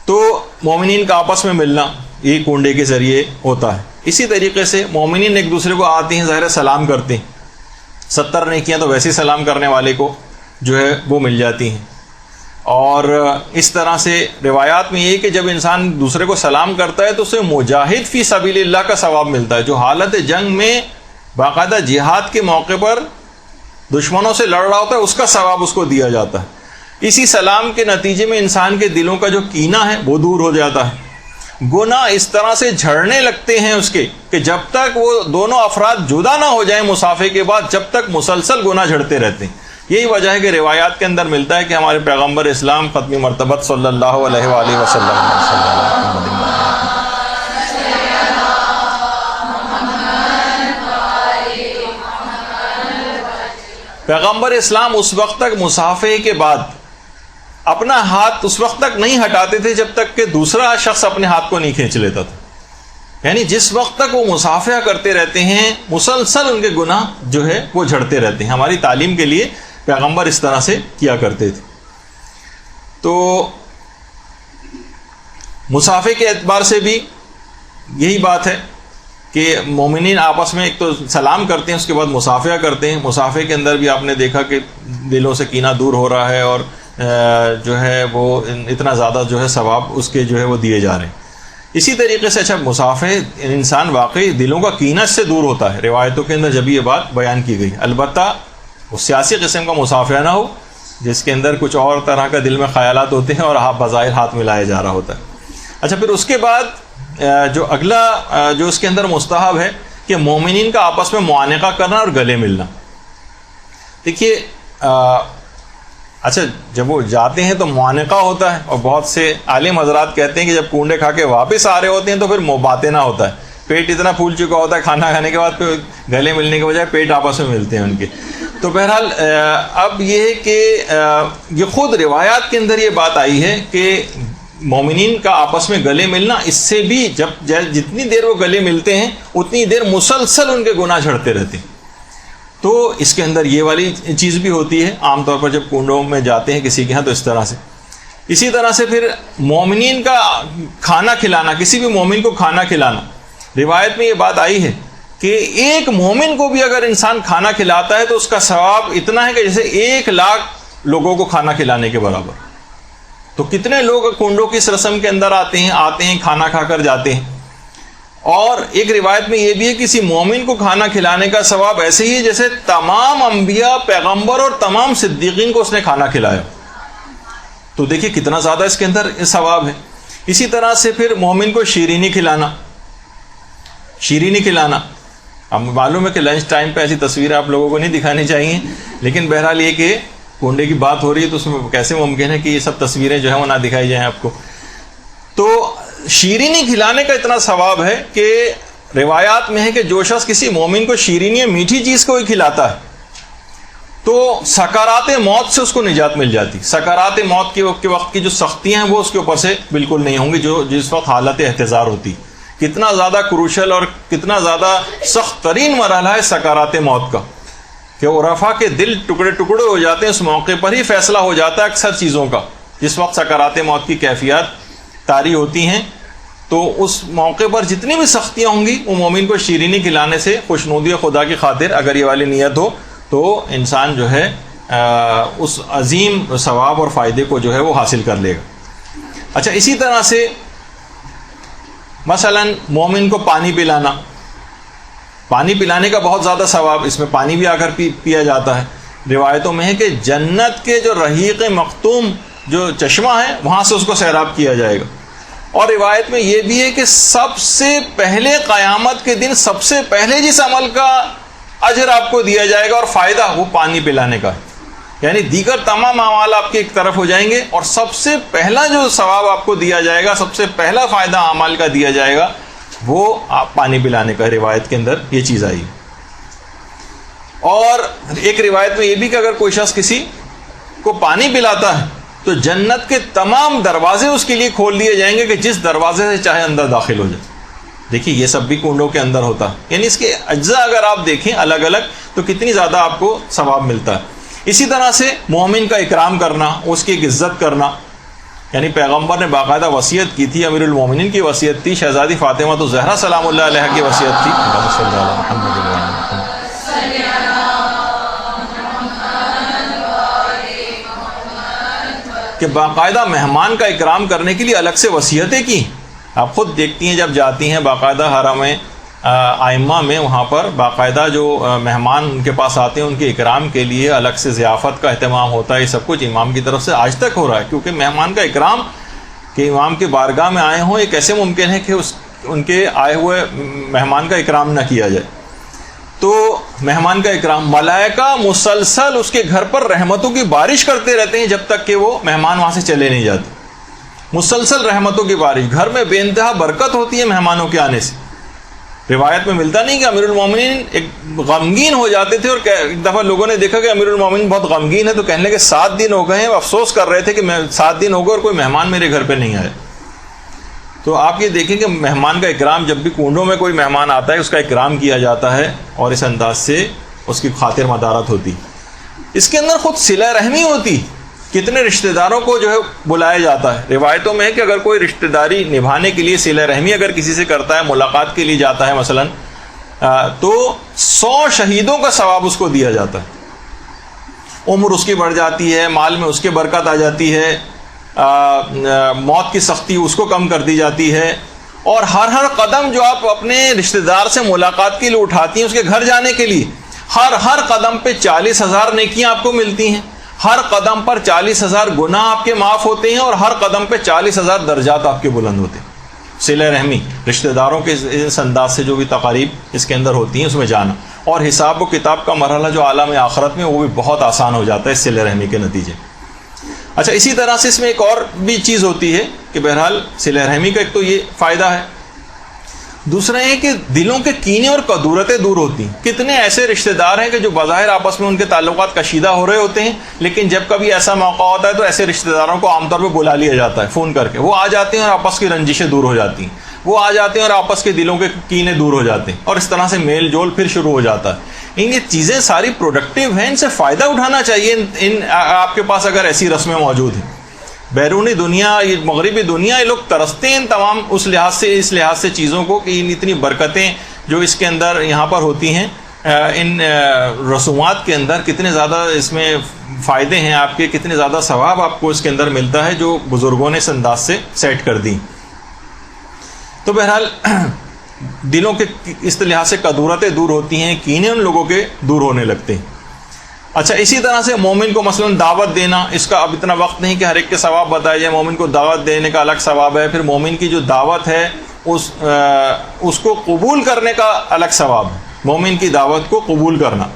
تو مومنین کا آپس میں ملنا یہ کنڈے کے ذریعے ہوتا ہے. اسی طریقے سے مومنین ایک دوسرے کو آتے ہیں, ظاہر سلام کرتے ہیں. 70 نیکیاں تو ویسے سلام کرنے والے کو جو ہے وہ مل جاتی ہیں. اور اس طرح سے روایات میں یہ کہ جب انسان دوسرے کو سلام کرتا ہے تو اسے مجاہد فی سبیل اللہ کا ثواب ملتا ہے, جو حالت جنگ میں باقاعدہ جہاد کے موقع پر دشمنوں سے لڑ رہا ہوتا ہے, اس کا ثواب اس کو دیا جاتا ہے. اسی سلام کے نتیجے میں انسان کے دلوں کا جو کینہ ہے وہ دور ہو جاتا ہے. گناہ اس طرح سے جھڑنے لگتے ہیں اس کے کہ جب تک وہ دونوں افراد جدا نہ ہو جائیں مصافحے کے بعد, جب تک مسلسل گناہ جھڑتے رہتے ہیں. یہی وجہ ہے کہ روایات کے اندر ملتا ہے کہ ہمارے پیغمبر اسلام ختمی مرتبت صلی اللہ علیہ وآلہ وسلم پیغمبر اسلام اس وقت تک مصافحے کے بعد اپنا ہاتھ اس وقت تک نہیں ہٹاتے تھے جب تک کہ دوسرا شخص اپنے ہاتھ کو نہیں کھینچ لیتا تھا. یعنی جس وقت تک وہ مصافحہ کرتے رہتے ہیں مسلسل ان کے گناہ جو ہے وہ جھڑتے رہتے ہیں. ہماری تعلیم کے لیے پیغمبر اس طرح سے کیا کرتے تھے. تو مصافحے کے اعتبار سے بھی یہی بات ہے کہ مومنین آپس میں ایک تو سلام کرتے ہیں, اس کے بعد مصافحہ کرتے ہیں. مصافحے کے اندر بھی آپ نے دیکھا کہ دلوں سے کینہ دور ہو رہا ہے, اور جو ہے وہ اتنا زیادہ جو ہے ثواب اس کے جو ہے وہ دیے جا رہے ہیں. اسی طریقے سے اچھا مصافحے انسان واقعی دلوں کا کینہ سے دور ہوتا ہے. روایتوں کے اندر جب یہ بات بیان کی گئی, البتہ وہ سیاسی قسم کا مصافحہ نہ ہو جس کے اندر کچھ اور طرح کا دل میں خیالات ہوتے ہیں اور آپ بظاہر ہاتھ ملایا جا رہا ہوتا ہے. اچھا پھر اس کے بعد جو اگلا جو اس کے اندر مستحب ہے کہ مومنین کا آپس میں معانقہ کرنا اور گلے ملنا. دیکھیے اچھا جب وہ جاتے ہیں تو معانقہ ہوتا ہے, اور بہت سے عالم حضرات کہتے ہیں کہ جب کنڈے کھا کے واپس آ رہے ہوتے ہیں تو پھر مباتنہ ہوتا ہے, پیٹ اتنا پھول چکا ہوتا ہے کھانا کھانے کے بعد, پھر گلے ملنے کے بجائے پیٹ آپس میں ملتے ہیں ان کے. تو بہرحال اب یہ ہے کہ یہ خود روایات کے اندر یہ بات آئی ہے کہ مومنین کا آپس میں گلے ملنا, اس سے بھی جتنی دیر وہ گلے ملتے ہیں اتنی دیر مسلسل ان کے گناہ جھڑتے رہتے ہیں. تو اس کے اندر یہ والی چیز بھی ہوتی ہے عام طور پر جب کنڈوں میں جاتے ہیں کسی کے ہاں, تو اس طرح سے. اسی طرح سے پھر مومنین کا کھانا کھلانا, کسی بھی مومن کو کھانا کھلانا, روایت میں یہ بات آئی ہے کہ ایک مومن کو بھی اگر انسان کھانا کھلاتا ہے تو اس کا ثواب اتنا ہے کہ جیسے 1,00,000 لوگوں کو کھانا کھلانے کے برابر. تو کتنے لوگ کنڈوں کی اس رسم کے اندر آتے ہیں کھانا کھا کر جاتے ہیں. اور ایک روایت میں یہ بھی ہے کسی مومن کو کھانا کھلانے کا ثواب ایسے ہی ہے جیسے تمام انبیاء، پیغمبر اور تمام صدیقین کو اس نے کھانا کھلایا. تو دیکھیے کتنا زیادہ اس کے اندر ثواب ہے. اسی طرح سے پھر مومن کو شیرینی کھلانا. اب معلوم ہے کہ لنچ ٹائم پہ ایسی تصویریں آپ لوگوں کو نہیں دکھانی چاہیے، لیکن بہرحال یہ کہ کنڈے کی بات ہو رہی ہے تو اس میں کیسے ممکن ہے کہ یہ سب تصویریں جو ہیں وہ نہ دکھائی جائیں آپ کو. تو شیرینی کھلانے کا اتنا ثواب ہے کہ روایات میں ہے کہ جو شخص کسی مومن کو شیرینی میٹھی چیز کو ہی کھلاتا ہے تو سکرات موت سے اس کو نجات مل جاتی. سکرات موت کے وقت کی جو سختیاں ہیں وہ اس کے اوپر سے بالکل نہیں ہوں گی، جو جس وقت حالت احتضار ہوتی. کتنا زیادہ کروشل اور کتنا زیادہ سخت ترین مرحلہ ہے سکرات موت کا، کہ عرفاء کے دل ٹکڑے ٹکڑے ہو جاتے ہیں. اس موقع پر ہی فیصلہ ہو جاتا ہے اکثر چیزوں کا، جس وقت سکرات موت کی کیفیات طاری ہوتی ہیں. تو اس موقع پر جتنی بھی سختیاں ہوں گی وہ مومن کو شیرینی کھلانے سے خوشنودی خدا کی خاطر اگر یہ والی نیت ہو تو انسان جو ہے اس عظیم ثواب اور فائدے کو جو ہے وہ حاصل کر لے گا. اچھا، اسی طرح سے مثلا مومن کو پانی پلانا، پانی پلانے کا بہت زیادہ ثواب، اس میں پانی بھی آ کر پیا جاتا ہے. روایتوں میں ہے کہ جنت کے جو رحیق مختوم جو چشمہ ہے وہاں سے اس کو سیراب کیا جائے گا. اور روایت میں یہ بھی ہے کہ سب سے پہلے قیامت کے دن سب سے پہلے جس عمل کا اجر آپ کو دیا جائے گا اور فائدہ وہ پانی پلانے کا ہے. یعنی دیگر تمام اعمال آپ کے ایک طرف ہو جائیں گے اور سب سے پہلا جو ثواب آپ کو دیا جائے گا، سب سے پہلا فائدہ اعمال کا دیا جائے گا وہ آپ پانی پلانے کا. روایت کے اندر یہ چیز آئی. اور ایک روایت میں یہ بھی کہ اگر کوئی شخص کسی کو پانی پلاتا ہے تو جنت کے تمام دروازے اس کے لیے کھول دیے جائیں گے کہ جس دروازے سے چاہے اندر داخل ہو جائے. دیکھیے یہ سب بھی کنڈوں کے اندر ہوتا ہے، یعنی اس کے اجزاء اگر آپ دیکھیں الگ الگ تو کتنی زیادہ آپ کو ثواب ملتا ہے. اسی طرح سے مومن کا اکرام کرنا، اس کی عزت کرنا. یعنی پیغمبر نے باقاعدہ وصیت کی تھی، امیر المومنین کی وصیت تھی، شہزادی فاطمہ تو زہرا سلام اللہ علیہ کی وصیت تھی کہ باقاعدہ مہمان کا اکرام کرنے کے لیے الگ سے وصیتیں کی. آپ خود دیکھتی ہیں جب جاتی ہیں باقاعدہ حرم ائمہ میں، وہاں پر باقاعدہ جو مہمان ان کے پاس آتے ہیں ان کے اکرام کے لیے الگ سے ضیافت کا اہتمام ہوتا ہے. یہ سب کچھ امام کی طرف سے آج تک ہو رہا ہے، کیونکہ مہمان کا اکرام کہ امام کے بارگاہ میں آئے ہوں، یہ کیسے ممکن ہے کہ ان کے آئے ہوئے مہمان کا اکرام نہ کیا جائے. تو مہمان کا اکرام، ملائکہ مسلسل اس کے گھر پر رحمتوں کی بارش کرتے رہتے ہیں جب تک کہ وہ مہمان وہاں سے چلے نہیں جاتے. مسلسل رحمتوں کی بارش، گھر میں بے انتہا برکت ہوتی ہے مہمانوں کے آنے سے. روایت میں ملتا نہیں کہ امیر المومنین ایک غمگین ہو جاتے تھے، اور ایک دفعہ لوگوں نے دیکھا کہ امیر المومنین بہت غمگین ہے تو کہنے لگے 7 دن ہو گئے ہیں، افسوس کر رہے تھے کہ 7 دن ہو گئے اور کوئی مہمان میرے گھر پہ نہیں آئے. تو آپ یہ دیکھیں کہ مہمان کا اکرام، جب بھی کنڈوں میں کوئی مہمان آتا ہے اس کا اکرام کیا جاتا ہے اور اس انداز سے اس کی خاطر مدارت ہوتی. اس کے اندر خود صلہ رحمی ہوتی. کتنے رشتہ داروں کو جو ہے بلایا جاتا ہے. روایتوں میں ہے کہ اگر کوئی رشتہ داری نبھانے کے لیے صلہ رحمی اگر کسی سے کرتا ہے، ملاقات کے لیے جاتا ہے مثلا، تو 100 شہیدوں کا ثواب اس کو دیا جاتا ہے. عمر اس کی بڑھ جاتی ہے، مال میں اس کے برکت آ جاتی ہے، موت کی سختی اس کو کم کر دی جاتی ہے. اور ہر قدم جو آپ اپنے رشتہ دار سے ملاقات کے لیے اٹھاتی ہیں اس کے گھر جانے کے لیے، ہر قدم پہ 40,000 نیکیاں آپ کو ملتی ہیں. ہر قدم پر 40,000 گناہ آپ کے معاف ہوتے ہیں اور ہر قدم پہ 40,000 درجات آپ کے بلند ہوتے ہیں. صلہ رحمی، رشتہ داروں کے اس انداز سے جو بھی تقاریب اس کے اندر ہوتی ہیں اس میں جانا، اور حساب و کتاب کا مرحلہ جو عالم آخرت میں وہ بھی بہت آسان ہو جاتا ہے اس صلہ رحمی کے نتیجے. اچھا، اسی طرح سے اس میں ایک اور بھی چیز ہوتی ہے کہ بہرحال صلہ رحمی کا ایک تو یہ فائدہ ہے، دوسرا یہ کہ دلوں کے کینے اور کدورتیں دور ہوتی ہیں. کتنے ایسے رشتہ دار ہیں کہ جو بظاہر آپس میں ان کے تعلقات کشیدہ ہو رہے ہوتے ہیں، لیکن جب کبھی ایسا موقع ہوتا ہے تو ایسے رشتہ داروں کو عام طور پہ بلا لیا جاتا ہے فون کر کے. وہ آ جاتے ہیں اور آپس کی رنجشیں دور ہو جاتی ہیں، وہ آ جاتے ہیں اور آپس کے دلوں کے کینے دور ہو جاتے ہیں، اور اس طرح سے میل جول پھر شروع ہو جاتا ہے. یہ چیزیں ساری پروڈکٹیو ہیں، ان سے فائدہ اٹھانا چاہیے. آپ کے پاس اگر ایسی رسمیں موجود ہیں، بیرونی دنیا، مغربی دنیا، یہ لوگ ترستے ہیں تمام اس لحاظ سے چیزوں کو کہ اتنی برکتیں جو اس کے اندر یہاں پر ہوتی ہیں، ان رسومات کے اندر کتنے زیادہ اس میں فائدے ہیں آپ کے، کتنے زیادہ ثواب آپ کو اس کے اندر ملتا ہے جو بزرگوں نے اس انداز سے سیٹ کر دی. تو بہرحال دلوں کے اس لحاظ سے کدورتیں دور ہوتی ہیں، کینے ان لوگوں کے دور ہونے لگتے ہیں۔ اچھا، اسی طرح سے مومن کو مثلا دعوت دینا، اس کا اب اتنا وقت نہیں کہ ہر ایک کے ثواب بتایا جائے۔ مومن کو دعوت دینے کا الگ ثواب ہے، پھر مومن کی جو دعوت ہے اس کو قبول کرنے کا الگ ثواب ہے۔ مومن کی دعوت کو قبول کرنا،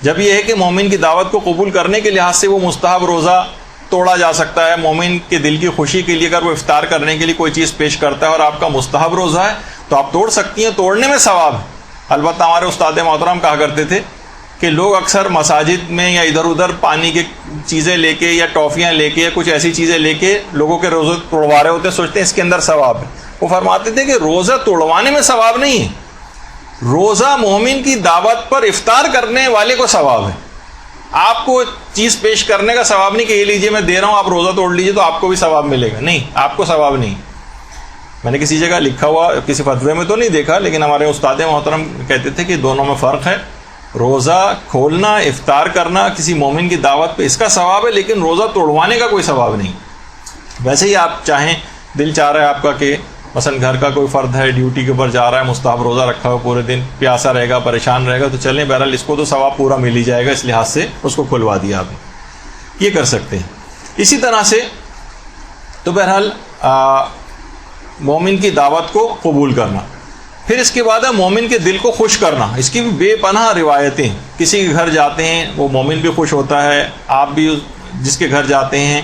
جب یہ ہے کہ مومن کی دعوت کو قبول کرنے کے لحاظ سے وہ مستحب روزہ توڑا جا سکتا ہے۔ مومن کے دل کی خوشی کے لیے اگر وہ افطار کرنے کے لیے کوئی چیز پیش کرتا ہے اور آپ کا مستحب روزہ ہے تو آپ توڑ سکتی ہیں، توڑنے میں ثواب ہے۔ البتہ ہمارے استاد محترم کہا کرتے تھے کہ لوگ اکثر مساجد میں یا ادھر ادھر پانی کی چیزیں لے کے یا ٹافیاں لے کے یا کچھ ایسی چیزیں لے کے لوگوں کے روزے توڑوا رہے ہوتے ہیں، سوچتے ہیں اس کے اندر ثواب ہے۔ وہ فرماتے تھے کہ روزہ توڑوانے میں ثواب نہیں ہے، روزہ مومن کی دعوت پر افطار کرنے والے کو ثواب ہے۔ آپ کو چیز پیش کرنے کا ثواب نہیں کہ یہ لیجیے میں دے رہا ہوں آپ روزہ توڑ لیجیے تو آپ کو بھی ثواب ملے گا، نہیں، آپ کو ثواب نہیں۔ میں نے کسی جگہ لکھا ہوا کسی فتوے میں تو نہیں دیکھا، لیکن ہمارے استاد محترم کہتے تھے کہ دونوں میں فرق ہے۔ روزہ کھولنا، افطار کرنا کسی مومن کی دعوت پہ اس کا ثواب ہے، لیکن روزہ توڑوانے کا کوئی ثواب نہیں۔ ویسے ہی آپ چاہیں، دل چاہ رہا ہے آپ کا کہ مثلا گھر کا کوئی فرد ہے ڈیوٹی کے اوپر جا رہا ہے، مستحب روزہ رکھا ہوا پورے دن، پیاسا رہے گا، پریشان رہے گا، تو چلیں بہرحال اس کو تو ثواب پورا مل ہی جائے گا، اس لحاظ سے اس کو کھلوا دیا آپ نے، یہ کر سکتے ہیں۔ اسی طرح سے تو بہرحال مومن کی دعوت کو قبول کرنا۔ پھر اس کے بعد ہے مومن کے دل کو خوش کرنا۔ اس کی بھی بے پناہ روایتیں، کسی کے گھر جاتے ہیں وہ مومن بھی خوش ہوتا ہے، آپ بھی جس کے گھر جاتے ہیں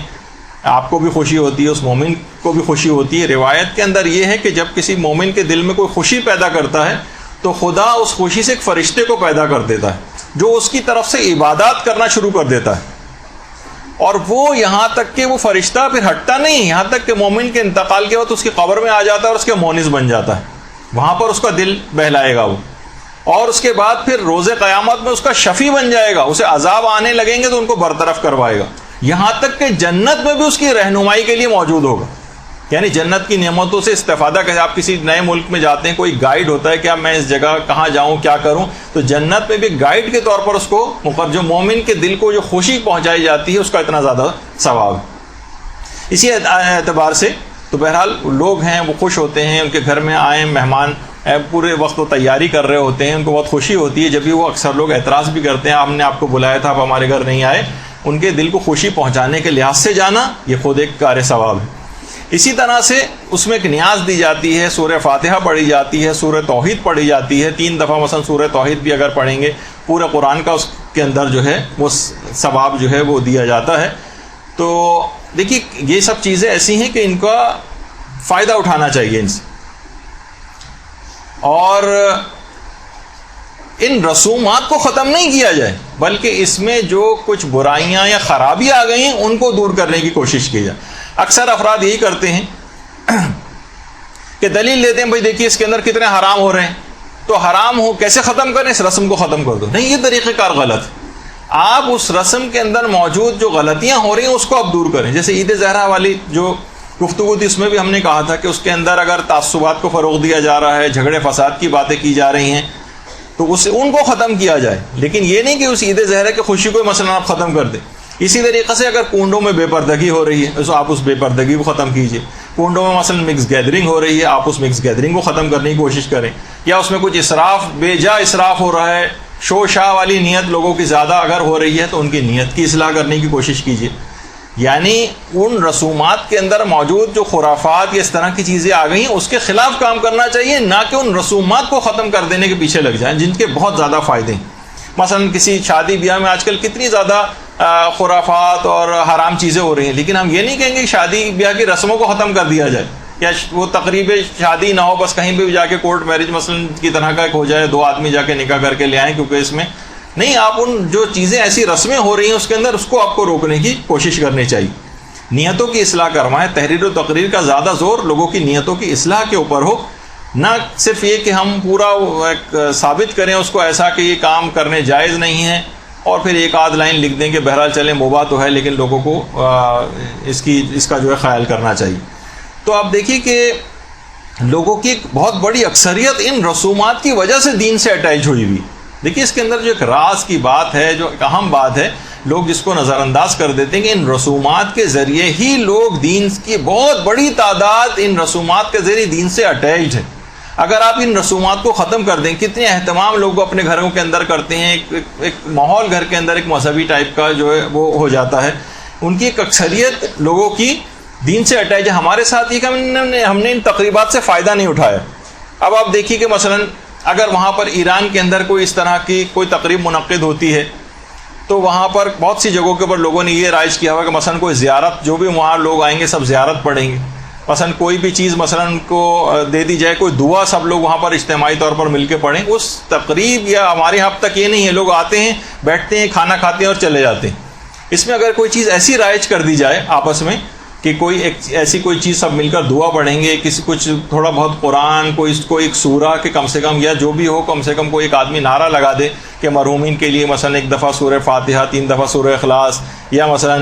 آپ کو بھی خوشی ہوتی ہے، اس مومن کو بھی خوشی ہوتی ہے۔ روایت کے اندر یہ ہے کہ جب کسی مومن کے دل میں کوئی خوشی پیدا کرتا ہے تو خدا اس خوشی سے ایک فرشتے کو پیدا کر دیتا ہے جو اس کی طرف سے عبادات کرنا شروع کر دیتا ہے، اور وہ یہاں تک کہ وہ فرشتہ پھر ہٹتا نہیں، یہاں تک کہ مومن کے انتقال کے وقت اس کی قبر میں آ جاتا ہے اور اس کے مونس بن جاتا ہے، وہاں پر اس کا دل بہلائے گا وہ، اور اس کے بعد پھر روز قیامت میں اس کا شفیع بن جائے گا، اسے عذاب آنے لگیں گے تو ان کو برطرف کروائے گا، یہاں تک کہ جنت میں بھی اس کی رہنمائی کے لیے موجود ہوگا۔ یعنی جنت کی نعمتوں سے استفادہ کریں، آپ کسی نئے ملک میں جاتے ہیں، کوئی گائیڈ ہوتا ہے کہ اب میں اس جگہ کہاں جاؤں کیا کروں، تو جنت میں بھی گائیڈ کے طور پر اس کو جو مومن کے دل کو جو خوشی پہنچائی جاتی ہے اس کا اتنا زیادہ ثواب ہے۔ اسی اعتبار سے تو بہرحال لوگ ہیں وہ خوش ہوتے ہیں، ان کے گھر میں آئیں مہمان، پورے وقت وہ تیاری کر رہے ہوتے ہیں، ان کو بہت خوشی ہوتی ہے، جب بھی وہ اکثر لوگ اعتراض بھی کرتے ہیں ہم نے آپ کو بلایا تھا آپ ہمارے گھر نہیں آئے، ان کے دل کو خوشی پہنچانے کے لحاظ سے جانا یہ خود ایک کار ثواب ہے۔ اسی طرح سے اس میں ایک نیاز دی جاتی ہے، سورہ فاتحہ پڑھی جاتی ہے، سورہ توحید پڑھی جاتی ہے، 3 دفعہ مثلا سورہ توحید بھی اگر پڑھیں گے پورے قرآن کا اس کے اندر جو ہے وہ ثواب جو ہے وہ دیا جاتا ہے۔ تو دیکھیے یہ سب چیزیں ایسی ہیں کہ ان کا فائدہ اٹھانا چاہیے ان سے، اور ان رسومات کو ختم نہیں کیا جائے بلکہ اس میں جو کچھ برائیاں یا خرابیاں آ گئی ہیں ان کو دور کرنے کی کوشش کی جائے۔ اکثر افراد یہی کرتے ہیں کہ دلیل لیتے ہیں بھائی دیکھیے اس کے اندر کتنے حرام ہو رہے ہیں، تو حرام ہو کیسے ختم کریں، اس رسم کو ختم کر دو۔ نہیں، یہ طریقہ کار غلط ہے۔ آپ اس رسم کے اندر موجود جو غلطیاں ہو رہی ہیں اس کو آپ دور کریں۔ جیسے عید زہرا والی جو گفتگو تھی اس میں بھی ہم نے کہا تھا کہ اس کے اندر اگر تعصبات کو فروغ دیا جا رہا ہے، جھگڑے فساد کی باتیں کی جا رہی ہیں تو ان کو ختم کیا جائے، لیکن یہ نہیں کہ اس عید زہرا کی خوشی کو مثلا آپ ختم کر دیں۔ اسی طریقے سے اگر کنڈوں میں بے پردگی ہو رہی ہے تو آپ اس بے پردگی کو ختم کیجیے۔ کنڈوں میں مثلا مکس گیدرنگ ہو رہی ہے، آپ اس مکس گیدرنگ کو ختم کرنے کی کوشش کریں، یا اس میں کچھ اسراف، بے جا اسراف ہو رہا ہے، شو شاہ والی نیت لوگوں کی زیادہ اگر ہو رہی ہے تو ان کی نیت کی اصلاح کرنے کی کوشش کیجیے۔ یعنی ان رسومات کے اندر موجود جو خرافات یا اس طرح کی چیزیں آ گئی ہیں اس کے خلاف کام کرنا چاہیے، نہ کہ ان رسومات کو ختم کر دینے کے پیچھے لگ جائیں جن کے بہت زیادہ فائدے ہیں۔ مثلا کسی شادی بیاہ میں آج کل کتنی زیادہ خرافات اور حرام چیزیں ہو رہی ہیں، لیکن ہم یہ نہیں کہیں گے کہ شادی بیاہ کی رسموں کو ختم کر دیا جائے یا وہ تقریب شادی نہ ہو، بس کہیں بھی جا کے کورٹ میرج مثلا کی طرح کا ایک ہو جائے، 2 آدمی جا کے نکاح کر کے لے آئیں، کیونکہ اس میں نہیں، آپ ان جو چیزیں ایسی رسمیں ہو رہی ہیں اس کے اندر اس کو آپ کو روکنے کی کوشش کرنی چاہیے۔ نیتوں کی اصلاح کروائیں، تحریر و تقریر کا زیادہ زور لوگوں کی نیتوں کی اصلاح کے اوپر ہو، نہ صرف یہ کہ ہم پورا ایک ثابت کریں اس کو ایسا کہ یہ کام کرنے جائز نہیں ہے اور پھر ایک آدھ لائن لکھ دیں کہ بہرحال چلیں مباح تو ہے لیکن لوگوں کو اس کا جو ہے خیال کرنا چاہیے۔ تو آپ دیکھیے کہ لوگوں کی ایک بہت بڑی اکثریت ان رسومات کی وجہ سے دین سے اٹیچ ہوئی ہوئی۔ دیکھیے اس کے اندر جو ایک راز کی بات ہے، جو ایک اہم بات ہے، لوگ جس کو نظر انداز کر دیتے ہیں کہ ان رسومات کے ذریعے ہی لوگ دین کی بہت بڑی تعداد ان رسومات کے ذریعے دین سے اٹیچڈ ہے۔ اگر آپ ان رسومات کو ختم کر دیں، کتنے اہتمام لوگ اپنے گھروں کے اندر کرتے ہیں، ایک ماحول گھر کے اندر ایک مذہبی ٹائپ کا جو ہے وہ ہو جاتا ہے. ان کی ایک اکثریت لوگوں کی دین سے اٹیچ ہے. ہمارے ساتھ یہ کہ ہم نے ان تقریبات سے فائدہ نہیں اٹھایا. اب آپ دیکھیے کہ مثلا اگر وہاں پر ایران کے اندر کوئی اس طرح کی کوئی تقریب منعقد ہوتی ہے تو وہاں پر بہت سی جگہوں کے اوپر لوگوں نے یہ رائج کیا ہوا کہ مثلا کوئی زیارت، جو بھی وہاں لوگ آئیں گے سب زیارت پڑھیں گے، مثلا کوئی بھی چیز مثلا ان کو دے دی جائے، کوئی دعا سب لوگ وہاں پر اجتماعی طور پر مل کے پڑھیں. اس تقریب یا ہمارے یہاں اب تک یہ نہیں ہے، لوگ آتے ہیں بیٹھتے ہیں کھانا کھاتے ہیں اور چلے جاتے ہیں. اس میں اگر کوئی چیز ایسی رائج کر دی جائے آپس میں کہ کوئی ایسی کوئی چیز سب مل کر دعا پڑھیں گے، کسی کچھ تھوڑا بہت قرآن کوئی ایک سورہ کہ کم سے کم یا جو بھی ہو کم سے کم کوئی ایک آدمی نعرہ لگا دے کہ مرحومین کے لیے مثلا ایک دفعہ سورہ فاتحہ، 3 دفعہ سورہ اخلاص، یا مثلا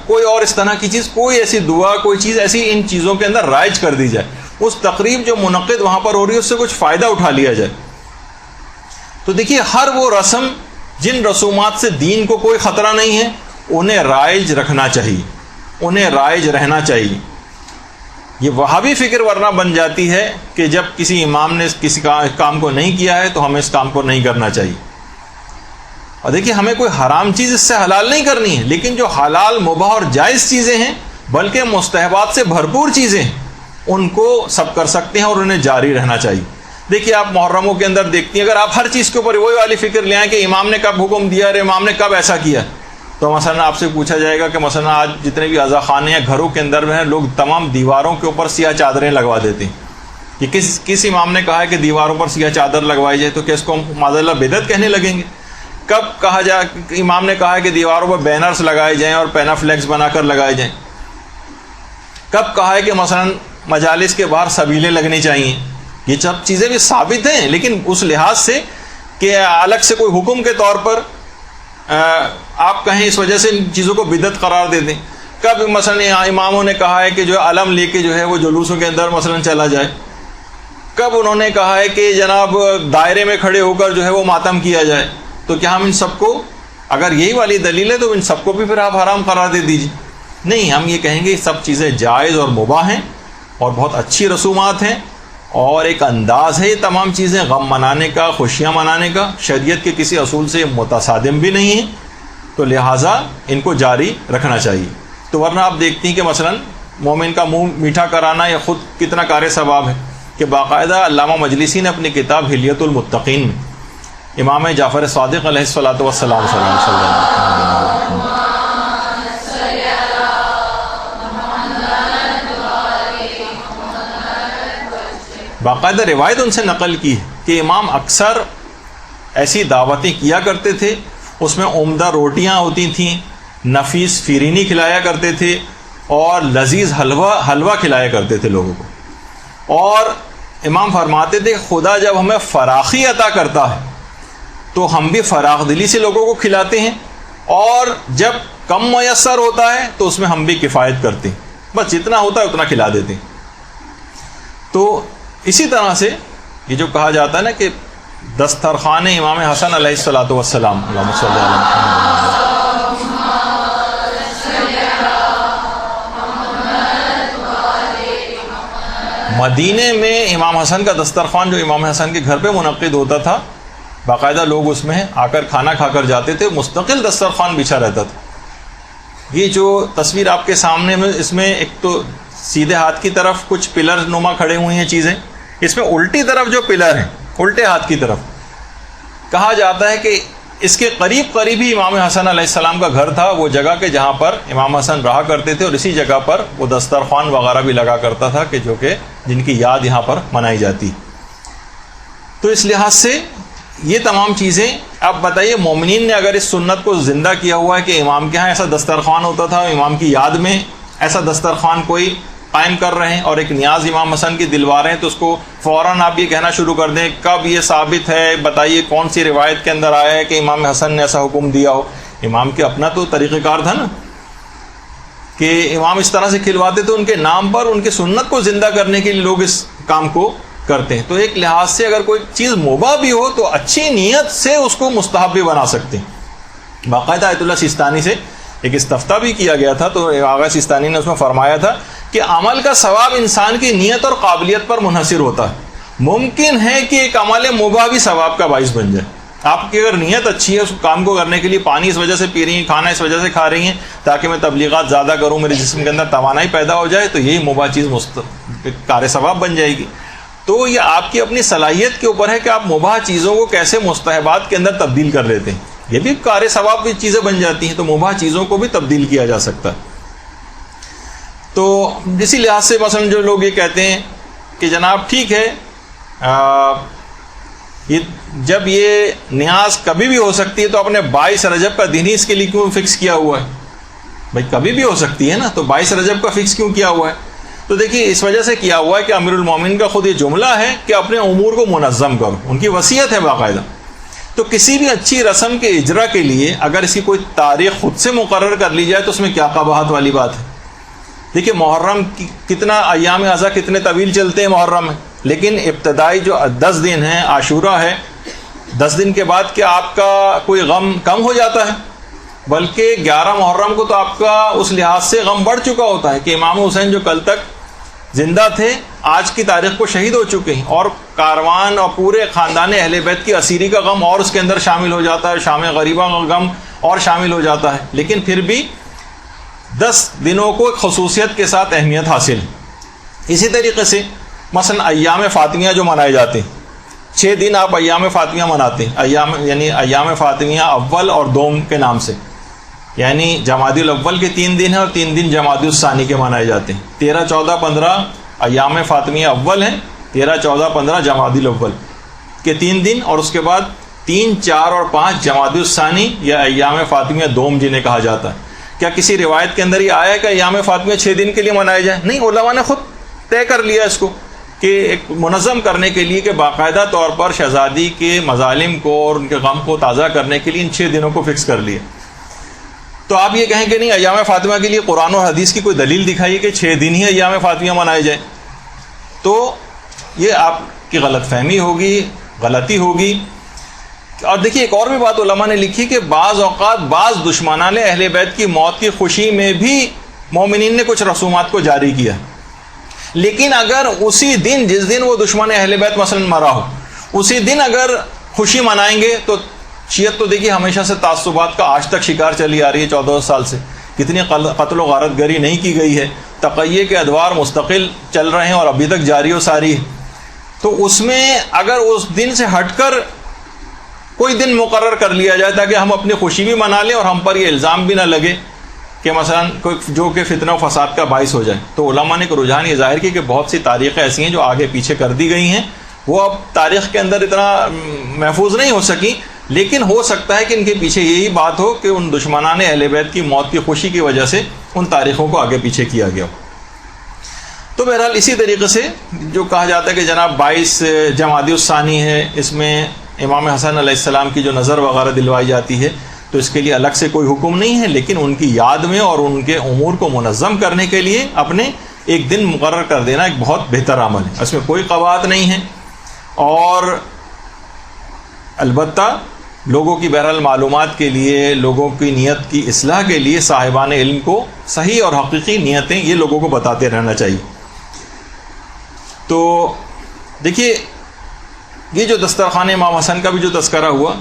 کوئی اور اس طرح کی چیز، کوئی ایسی دعا کوئی چیز ایسی ان چیزوں کے اندر رائج کر دی جائے، اس تقریب جو منعقد وہاں پر ہو رہی ہے اس سے کچھ فائدہ اٹھا لیا جائے. تو دیکھیے ہر وہ رسم جن رسومات سے دین کو کوئی خطرہ نہیں ہے انہیں رائج رکھنا چاہیے، انہیں رائج رہنا چاہیے. یہ وہابی فکر ورنہ بن جاتی ہے کہ جب کسی امام نے کسی کام کو نہیں کیا ہے تو ہمیں اس کام کو نہیں کرنا چاہیے. اور دیکھیے ہمیں کوئی حرام چیز اس سے حلال نہیں کرنی ہے، لیکن جو حلال مباح اور جائز چیزیں ہیں بلکہ مستحبات سے بھرپور چیزیں ان کو سب کر سکتے ہیں اور انہیں جاری رہنا چاہیے. دیکھیے آپ محرموں کے اندر دیکھتی ہیں، اگر آپ ہر چیز کے اوپر وہی والی فکر لے آئیں کہ امام نے کب حکم دیا اور امام نے کب ایسا کیا، تو مثلا آپ سے پوچھا جائے گا کہ مثلا آج جتنے بھی عزا خانے یا گھروں کے اندر ہیں لوگ تمام دیواروں کے اوپر سیاہ چادریں لگوا دیتے ہیں. یہ کس امام نے کہا ہے کہ دیواروں پر سیاہ چادر لگوائی جائے؟ تو کیا اس کو ہم معذاللہ بدعت کہنے لگیں گے؟ کب کہا جائے امام نے کہا ہے کہ دیواروں پر بینرز لگائے جائیں اور پینا فلیکس بنا کر لگائے جائیں؟ کب کہا ہے کہ مثلا مجالس کے باہر سبیلیں لگنی چاہیے؟ یہ سب چیزیں بھی ثابت ہیں، لیکن اس لحاظ سے کہ الگ سے کوئی حکم کے طور پر آپ کہیں اس وجہ سے ان چیزوں کو بدعت قرار دے دیں. کب مثلا اماموں نے کہا ہے کہ جو علم لے کے جو ہے وہ جلوسوں کے اندر مثلا چلا جائے؟ کب انہوں نے کہا ہے کہ جناب دائرے میں کھڑے ہو کر جو ہے وہ ماتم کیا جائے؟ تو کیا ہم ان سب کو، اگر یہی والی دلیل ہے تو ان سب کو بھی پھر آپ حرام قرار دے دیجیے؟ نہیں، ہم یہ کہیں گے یہ سب چیزیں جائز اور مباح ہیں اور بہت اچھی رسومات ہیں اور ایک انداز ہے یہ تمام چیزیں غم منانے کا، خوشیاں منانے کا، شریعت کے کسی اصول سے متصادم بھی نہیں ہیں، تو لہٰذا ان کو جاری رکھنا چاہیے. تو ورنہ آپ دیکھتی ہیں کہ مثلا مومن کا منہ میٹھا کرانا یہ خود کتنا کار ثواب ہے کہ باقاعدہ علامہ مجلسی نے اپنی کتاب حلیۃ المتقین میں امام جعفر صادق علیہ الصلوۃ والسلام صلی اللہ علیہ وسلم باقاعدہ روایت ان سے نقل کی ہے کہ امام اکثر ایسی دعوتیں کیا کرتے تھے، اس میں عمدہ روٹیاں ہوتی تھیں، نفیس فیرینی کھلایا کرتے تھے اور لذیذ حلوہ کھلایا کرتے تھے لوگوں کو. اور امام فرماتے تھے خدا جب ہمیں فراخی عطا کرتا ہے تو ہم بھی فراخ دلی سے لوگوں کو کھلاتے ہیں، اور جب کم میسر ہوتا ہے تو اس میں ہم بھی کفایت کرتے ہیں، بس جتنا ہوتا ہے اتنا کھلا دیتے ہیں. تو اسی طرح سے یہ جو کہا جاتا ہے نا کہ دسترخوان امام حسن علیہ الصلوۃ والسلام، اللہم صلی علی مدینے میں امام حسن کا دسترخوان جو امام حسن کے گھر پہ منعقد ہوتا تھا، باقاعدہ لوگ اس میں آ کر کھانا کھا کر جاتے تھے، مستقل دسترخوان بچھا رہتا تھا. یہ جو تصویر آپ کے سامنے میں، اس میں ایک تو سیدھے ہاتھ کی طرف کچھ پلر نما کھڑے ہوئے ہیں چیزیں، اس میں الٹی طرف جو پلر ہیں الٹے ہاتھ کی طرف، کہا جاتا ہے کہ اس کے قریب ہی امام حسن علیہ السلام کا گھر تھا، وہ جگہ کہ جہاں پر امام حسن رہا کرتے تھے، اور اسی جگہ پر وہ دسترخوان وغیرہ بھی لگا کرتا تھا کہ جو کہ جن کی یاد یہاں پر منائی جاتی. تو اس لحاظ سے یہ تمام چیزیں، اب بتائیے مومنین نے اگر اس سنت کو زندہ کیا ہوا ہے کہ امام کے ہاں ایسا دسترخوان ہوتا تھا، امام کی یاد میں ایسا دسترخوان کوئی قائم کر رہے ہیں اور ایک نیاز امام حسن کی دلوا رہے ہیں، تو اس کو فوراً آپ یہ کہنا شروع کر دیں کب یہ ثابت ہے، بتائیے کون سی روایت کے اندر آیا ہے کہ امام حسن نے ایسا حکم دیا ہو. امام کے اپنا تو طریقہ کار تھا نا کہ امام اس طرح سے کھلواتے تھے، ان کے نام پر ان کی سنت کو زندہ کرنے کے لیے لوگ اس کام کو کرتے ہیں. تو ایک لحاظ سے اگر کوئی چیز مباح بھی ہو تو اچھی نیت سے اس کو مستحب بھی بنا سکتے ہیں. باقاعدہ آیت اللہ سیستانی سے ایک استفتاء بھی کیا گیا تھا، تو آغا سیستانی نے اس میں فرمایا تھا کہ عمل کا ثواب انسان کی نیت اور قابلیت پر منحصر ہوتا ہے. ممکن ہے کہ ایک عمل مباح بھی ثواب کا باعث بن جائے. آپ کی اگر نیت اچھی ہے اس کام کو کرنے کے لیے، پانی اس وجہ سے پی رہی ہیں، کھانا اس وجہ سے کھا رہی ہیں تاکہ میں تبلیغات زیادہ کروں، میرے جسم کے اندر توانائی پیدا ہو جائے، تو یہی مباح چیز کار ثواب بن جائے گی. تو یہ آپ کی اپنی صلاحیت کے اوپر ہے کہ آپ مباح چیزوں کو کیسے مستحبات کے اندر تبدیل کر لیتے ہیں. یہ بھی کار ثواب کی چیزیں بن جاتی ہیں. تو مباح چیزوں کو بھی تبدیل کیا جا سکتا ہے. تو اسی لحاظ سے مثلا جو لوگ یہ کہتے ہیں کہ جناب ٹھیک ہے، جب یہ نیاز کبھی بھی ہو سکتی ہے تو اپنے 22 رجب کا دن ہی اس کے لیے کیوں فکس کیا ہوا ہے؟ بھائی کبھی بھی ہو سکتی ہے نا، تو 22 رجب کا فکس کیوں کیا ہوا ہے؟ تو دیکھیے اس وجہ سے کیا ہوا ہے کہ امیر المومنین کا خود یہ جملہ ہے کہ اپنے امور کو منظم کرو، ان کی وصیت ہے باقاعدہ. تو کسی بھی اچھی رسم کے اجرا کے لیے اگر اس کی کوئی تاریخ خود سے مقرر کر لی جائے تو اس میں کیا قباحت والی بات ہے؟ دیکھیے محرم کتنا ایام اعضاء کتنے طویل چلتے ہیں محرم میں، لیکن ابتدائی جو 10 دن ہیں عاشورہ ہے، 10 دن کے بعد کیا آپ کا کوئی غم کم ہو جاتا ہے؟ بلکہ 11 محرم کو تو آپ کا اس لحاظ سے غم بڑھ چکا ہوتا ہے کہ امام حسین جو کل تک زندہ تھے آج کی تاریخ کو شہید ہو چکے ہیں، اور کاروان اور پورے خاندان اہل بیت کی اسیری کا غم اور اس کے اندر شامل ہو جاتا ہے، شام غریبہ کا غم اور شامل ہو جاتا ہے. لیکن پھر بھی 10 دنوں کو ایک خصوصیت کے ساتھ اہمیت حاصل ہے. اسی طریقے سے مثلا ایام فاطمیہ جو منائے جاتے ہیں، 6 دن آپ ایام فاطمیہ مناتے ہیں، ایام فاطمیہ اول اور دوم کے نام سے، یعنی جمادی الاول کے 3 دن ہیں اور 3 دن جمادی الثانی کے منائے جاتے ہیں. 13، 14، 15 ایام فاطمیہ اول ہیں، 13، 14، 15 جمادی الاول کے 3 دن، اور اس کے بعد 3، 4 اور 5 جمادی الثانی یا ایام فاطمیہ دوم جنہیں کہا جاتا ہے. کیا کسی روایت کے اندر یہ آیا ہے کہ ایام فاطمیہ 6 دن کے لیے منائے جائیں؟ نہیں، علماء نے خود طے کر لیا اس کو کہ ایک منظم کرنے کے لیے کہ باقاعدہ طور پر شہزادی کے مظالم کو اور ان کے غم کو تازہ کرنے کے لیے ان 6 دنوں کو فکس کر لیے. تو آپ یہ کہیں کہ نہیں ایام فاطمہ کے لیے قرآن اور حدیث کی کوئی دلیل دکھائیے کہ 6 دن ہی ایام فاطمہ منائے جائیں، تو یہ آپ کی غلط فہمی ہوگی، غلطی ہوگی. اور دیکھیے ایک اور بھی بات علماء نے لکھی کہ بعض اوقات بعض دشمنان اہل بیت کی موت کی خوشی میں بھی مومنین نے کچھ رسومات کو جاری کیا، لیکن اگر اسی دن جس دن وہ دشمن اہل بیت مثلا مرا ہو اسی دن اگر خوشی منائیں گے تو شیعت تو دیکھیے ہمیشہ سے تعصبات کا آج تک شکار چلی آ رہی ہے. 14 سال سے کتنی قتل و غارت گری نہیں کی گئی ہے، تقیہ کے ادوار مستقل چل رہے ہیں اور ابھی تک جاری و ساری ہے. تو اس میں اگر اس دن سے ہٹ کر کوئی دن مقرر کر لیا جائے تاکہ ہم اپنی خوشی بھی منا لیں اور ہم پر یہ الزام بھی نہ لگے کہ مثلا کوئی جو کہ فتنہ و فساد کا باعث ہو جائے. تو علماء نے ایک رجحان یہ ظاہر کی کہ بہت سی تاریخیں ایسی ہیں جو آگے پیچھے کر دی گئی ہیں، وہ اب تاریخ کے اندر اتنا محفوظ نہیں ہو سکی، لیکن ہو سکتا ہے کہ ان کے پیچھے یہی بات ہو کہ ان دشمنان اہل بیت کی موت کی خوشی کی وجہ سے ان تاریخوں کو آگے پیچھے کیا گیا. تو بہرحال اسی طریقے سے جو کہا جاتا ہے کہ جناب 22 جمادی الثانی ہے، اس میں امام حسن علیہ السلام کی جو نظر وغیرہ دلوائی جاتی ہے، تو اس کے لیے الگ سے کوئی حکم نہیں ہے، لیکن ان کی یاد میں اور ان کے امور کو منظم کرنے کے لیے اپنے ایک دن مقرر کر دینا ایک بہت بہتر عمل ہے، اس میں کوئی قباحت نہیں ہے. اور البتہ لوگوں کی بہرحال معلومات کے لیے، لوگوں کی نیت کی اصلاح کے لیے صاحبان علم کو صحیح اور حقیقی نیتیں یہ لوگوں کو بتاتے رہنا چاہیے. تو دیکھیے یہ جو دسترخوان امام حسن کا بھی جو تذکرہ ہوا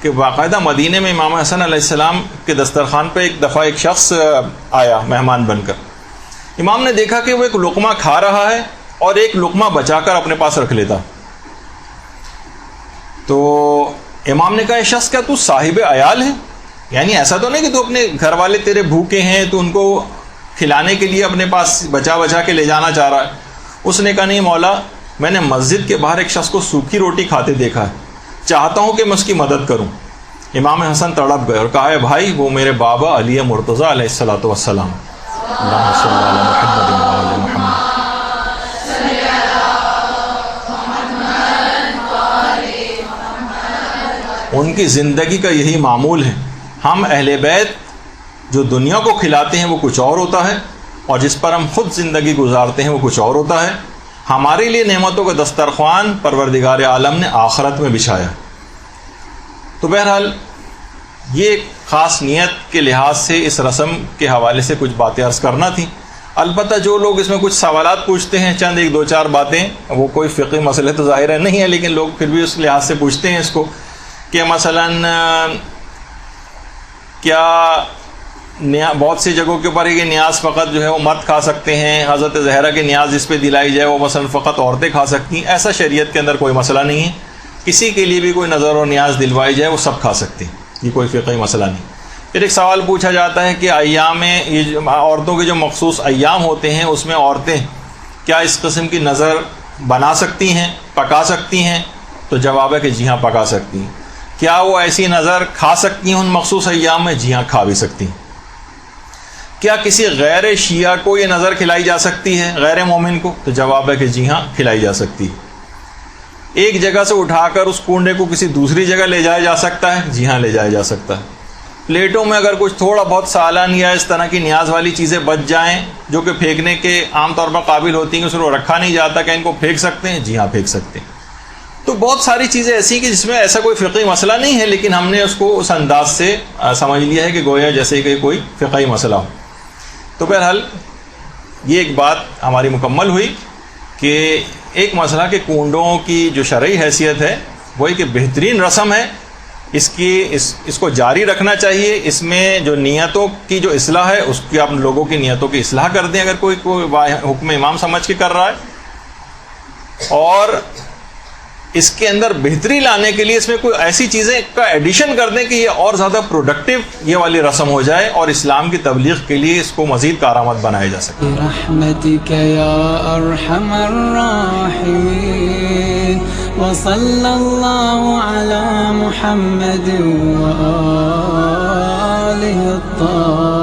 کہ باقاعدہ مدینے میں امام حسن علیہ السلام کے دسترخوان پہ ایک دفعہ ایک شخص آیا مہمان بن کر. امام نے دیکھا کہ وہ ایک لقمہ کھا رہا ہے اور ایک لقمہ بچا کر اپنے پاس رکھ لیتا. تو امام نے کہا یہ شخص کیا تو صاحب عیال ہے؟ یعنی ایسا تو نہیں کہ تو اپنے گھر والے تیرے بھوکے ہیں تو ان کو کھلانے کے لیے اپنے پاس بچا بچا کے لے جانا چاہ رہا ہے. اس نے کہا نہیں مولا، میں نے مسجد کے باہر ایک شخص کو سوکھی روٹی کھاتے دیکھا ہے، چاہتا ہوں کہ میں اس کی مدد کروں. امام حسن تڑپ گئے اور کہا ہے بھائی وہ میرے بابا علی مرتضیٰ علیہ الصلوۃ والسلام. اللہم صلی علی محمد وعلی محمد. ان کی زندگی کا یہی معمول ہے. ہم اہل بیت جو دنیا کو کھلاتے ہیں وہ کچھ اور ہوتا ہے، اور جس پر ہم خود زندگی گزارتے ہیں وہ کچھ اور ہوتا ہے. ہمارے لیے نعمتوں کا دسترخوان پروردگار عالم نے آخرت میں بچھایا. تو بہرحال یہ خاص نیت کے لحاظ سے اس رسم کے حوالے سے کچھ باتیں عرض کرنا تھی. البتہ جو لوگ اس میں کچھ سوالات پوچھتے ہیں، چند ایک دو چار باتیں، وہ کوئی فقہی مسئلے تو ظاہر ہے نہیں ہے، لیکن لوگ پھر بھی اس لحاظ سے پوچھتے ہیں اس کو کہ مثلاً کیا بہت سی جگہوں کے اوپر ہے کہ نیاز فقط جو ہے وہ مرد کھا سکتے ہیں، حضرت زہرا کی نیاز جس پہ دلائی جائے وہ مثلاً فقط عورتیں کھا سکتی ہیں. ایسا شریعت کے اندر کوئی مسئلہ نہیں ہے. کسی کے لیے بھی کوئی نظر و نیاز دلوائی جائے وہ سب کھا سکتے ہیں، یہ کوئی فقہی مسئلہ نہیں. پھر ایک سوال پوچھا جاتا ہے کہ ایام یہ عورتوں کے جو مخصوص ایام ہوتے ہیں اس میں عورتیں کیا اس قسم کی نظر بنا سکتی ہیں، پکا سکتی ہیں؟ تو جواب ہے کہ جی ہاں پکا سکتی ہیں. کیا وہ ایسی نظر کھا سکتی ہیں ان مخصوص ایام میں؟ جی ہاں کھا بھی سکتی ہیں. کیا کسی غیر شیعہ کو یہ نظر کھلائی جا سکتی ہے، غیر مومن کو؟ تو جواب ہے کہ جی ہاں کھلائی جا سکتی ہے. ایک جگہ سے اٹھا کر اس کنڈے کو کسی دوسری جگہ لے جایا جا سکتا ہے؟ جی ہاں لے جایا جا سکتا ہے. پلیٹوں میں اگر کچھ تھوڑا بہت سالن یا اس طرح کی نیاز والی چیزیں بچ جائیں جو کہ پھینکنے کے عام طور پر قابل ہوتی ہیں، اس کو رکھا نہیں جاتا، کہ ان کو پھینک سکتے ہیں؟ جی ہاں پھینک سکتے ہیں. تو بہت ساری چیزیں ایسی کہ جس میں ایسا کوئی فقہی مسئلہ نہیں ہے، لیکن ہم نے اس کو اس انداز سے سمجھ لیا ہے کہ گویا جیسے کہ کوئی فقہی مسئلہ ہو. تو بہرحال یہ ایک بات ہماری مکمل ہوئی کہ ایک مسئلہ کہ کنڈوں کی جو شرعی حیثیت ہے وہ ایک بہترین رسم ہے، اس کو جاری رکھنا چاہیے. اس میں جو نیتوں کی جو اصلاح ہے اس کی آپ لوگوں کی نیتوں کی اصلاح کر دیں اگر کوئی حکم امام سمجھ کے کر رہا ہے، اور اس کے اندر بہتری لانے کے لیے اس میں کوئی ایسی چیزیں کا ایڈیشن کر دیں کہ یہ اور زیادہ پروڈکٹیو یہ والی رسم ہو جائے اور اسلام کی تبلیغ کے لیے اس کو مزید کارآمد بنایا جا سکے. برحمتک یا ارحم الراحمین وصلی اللہ علی محمد وآلہ الطاہرین.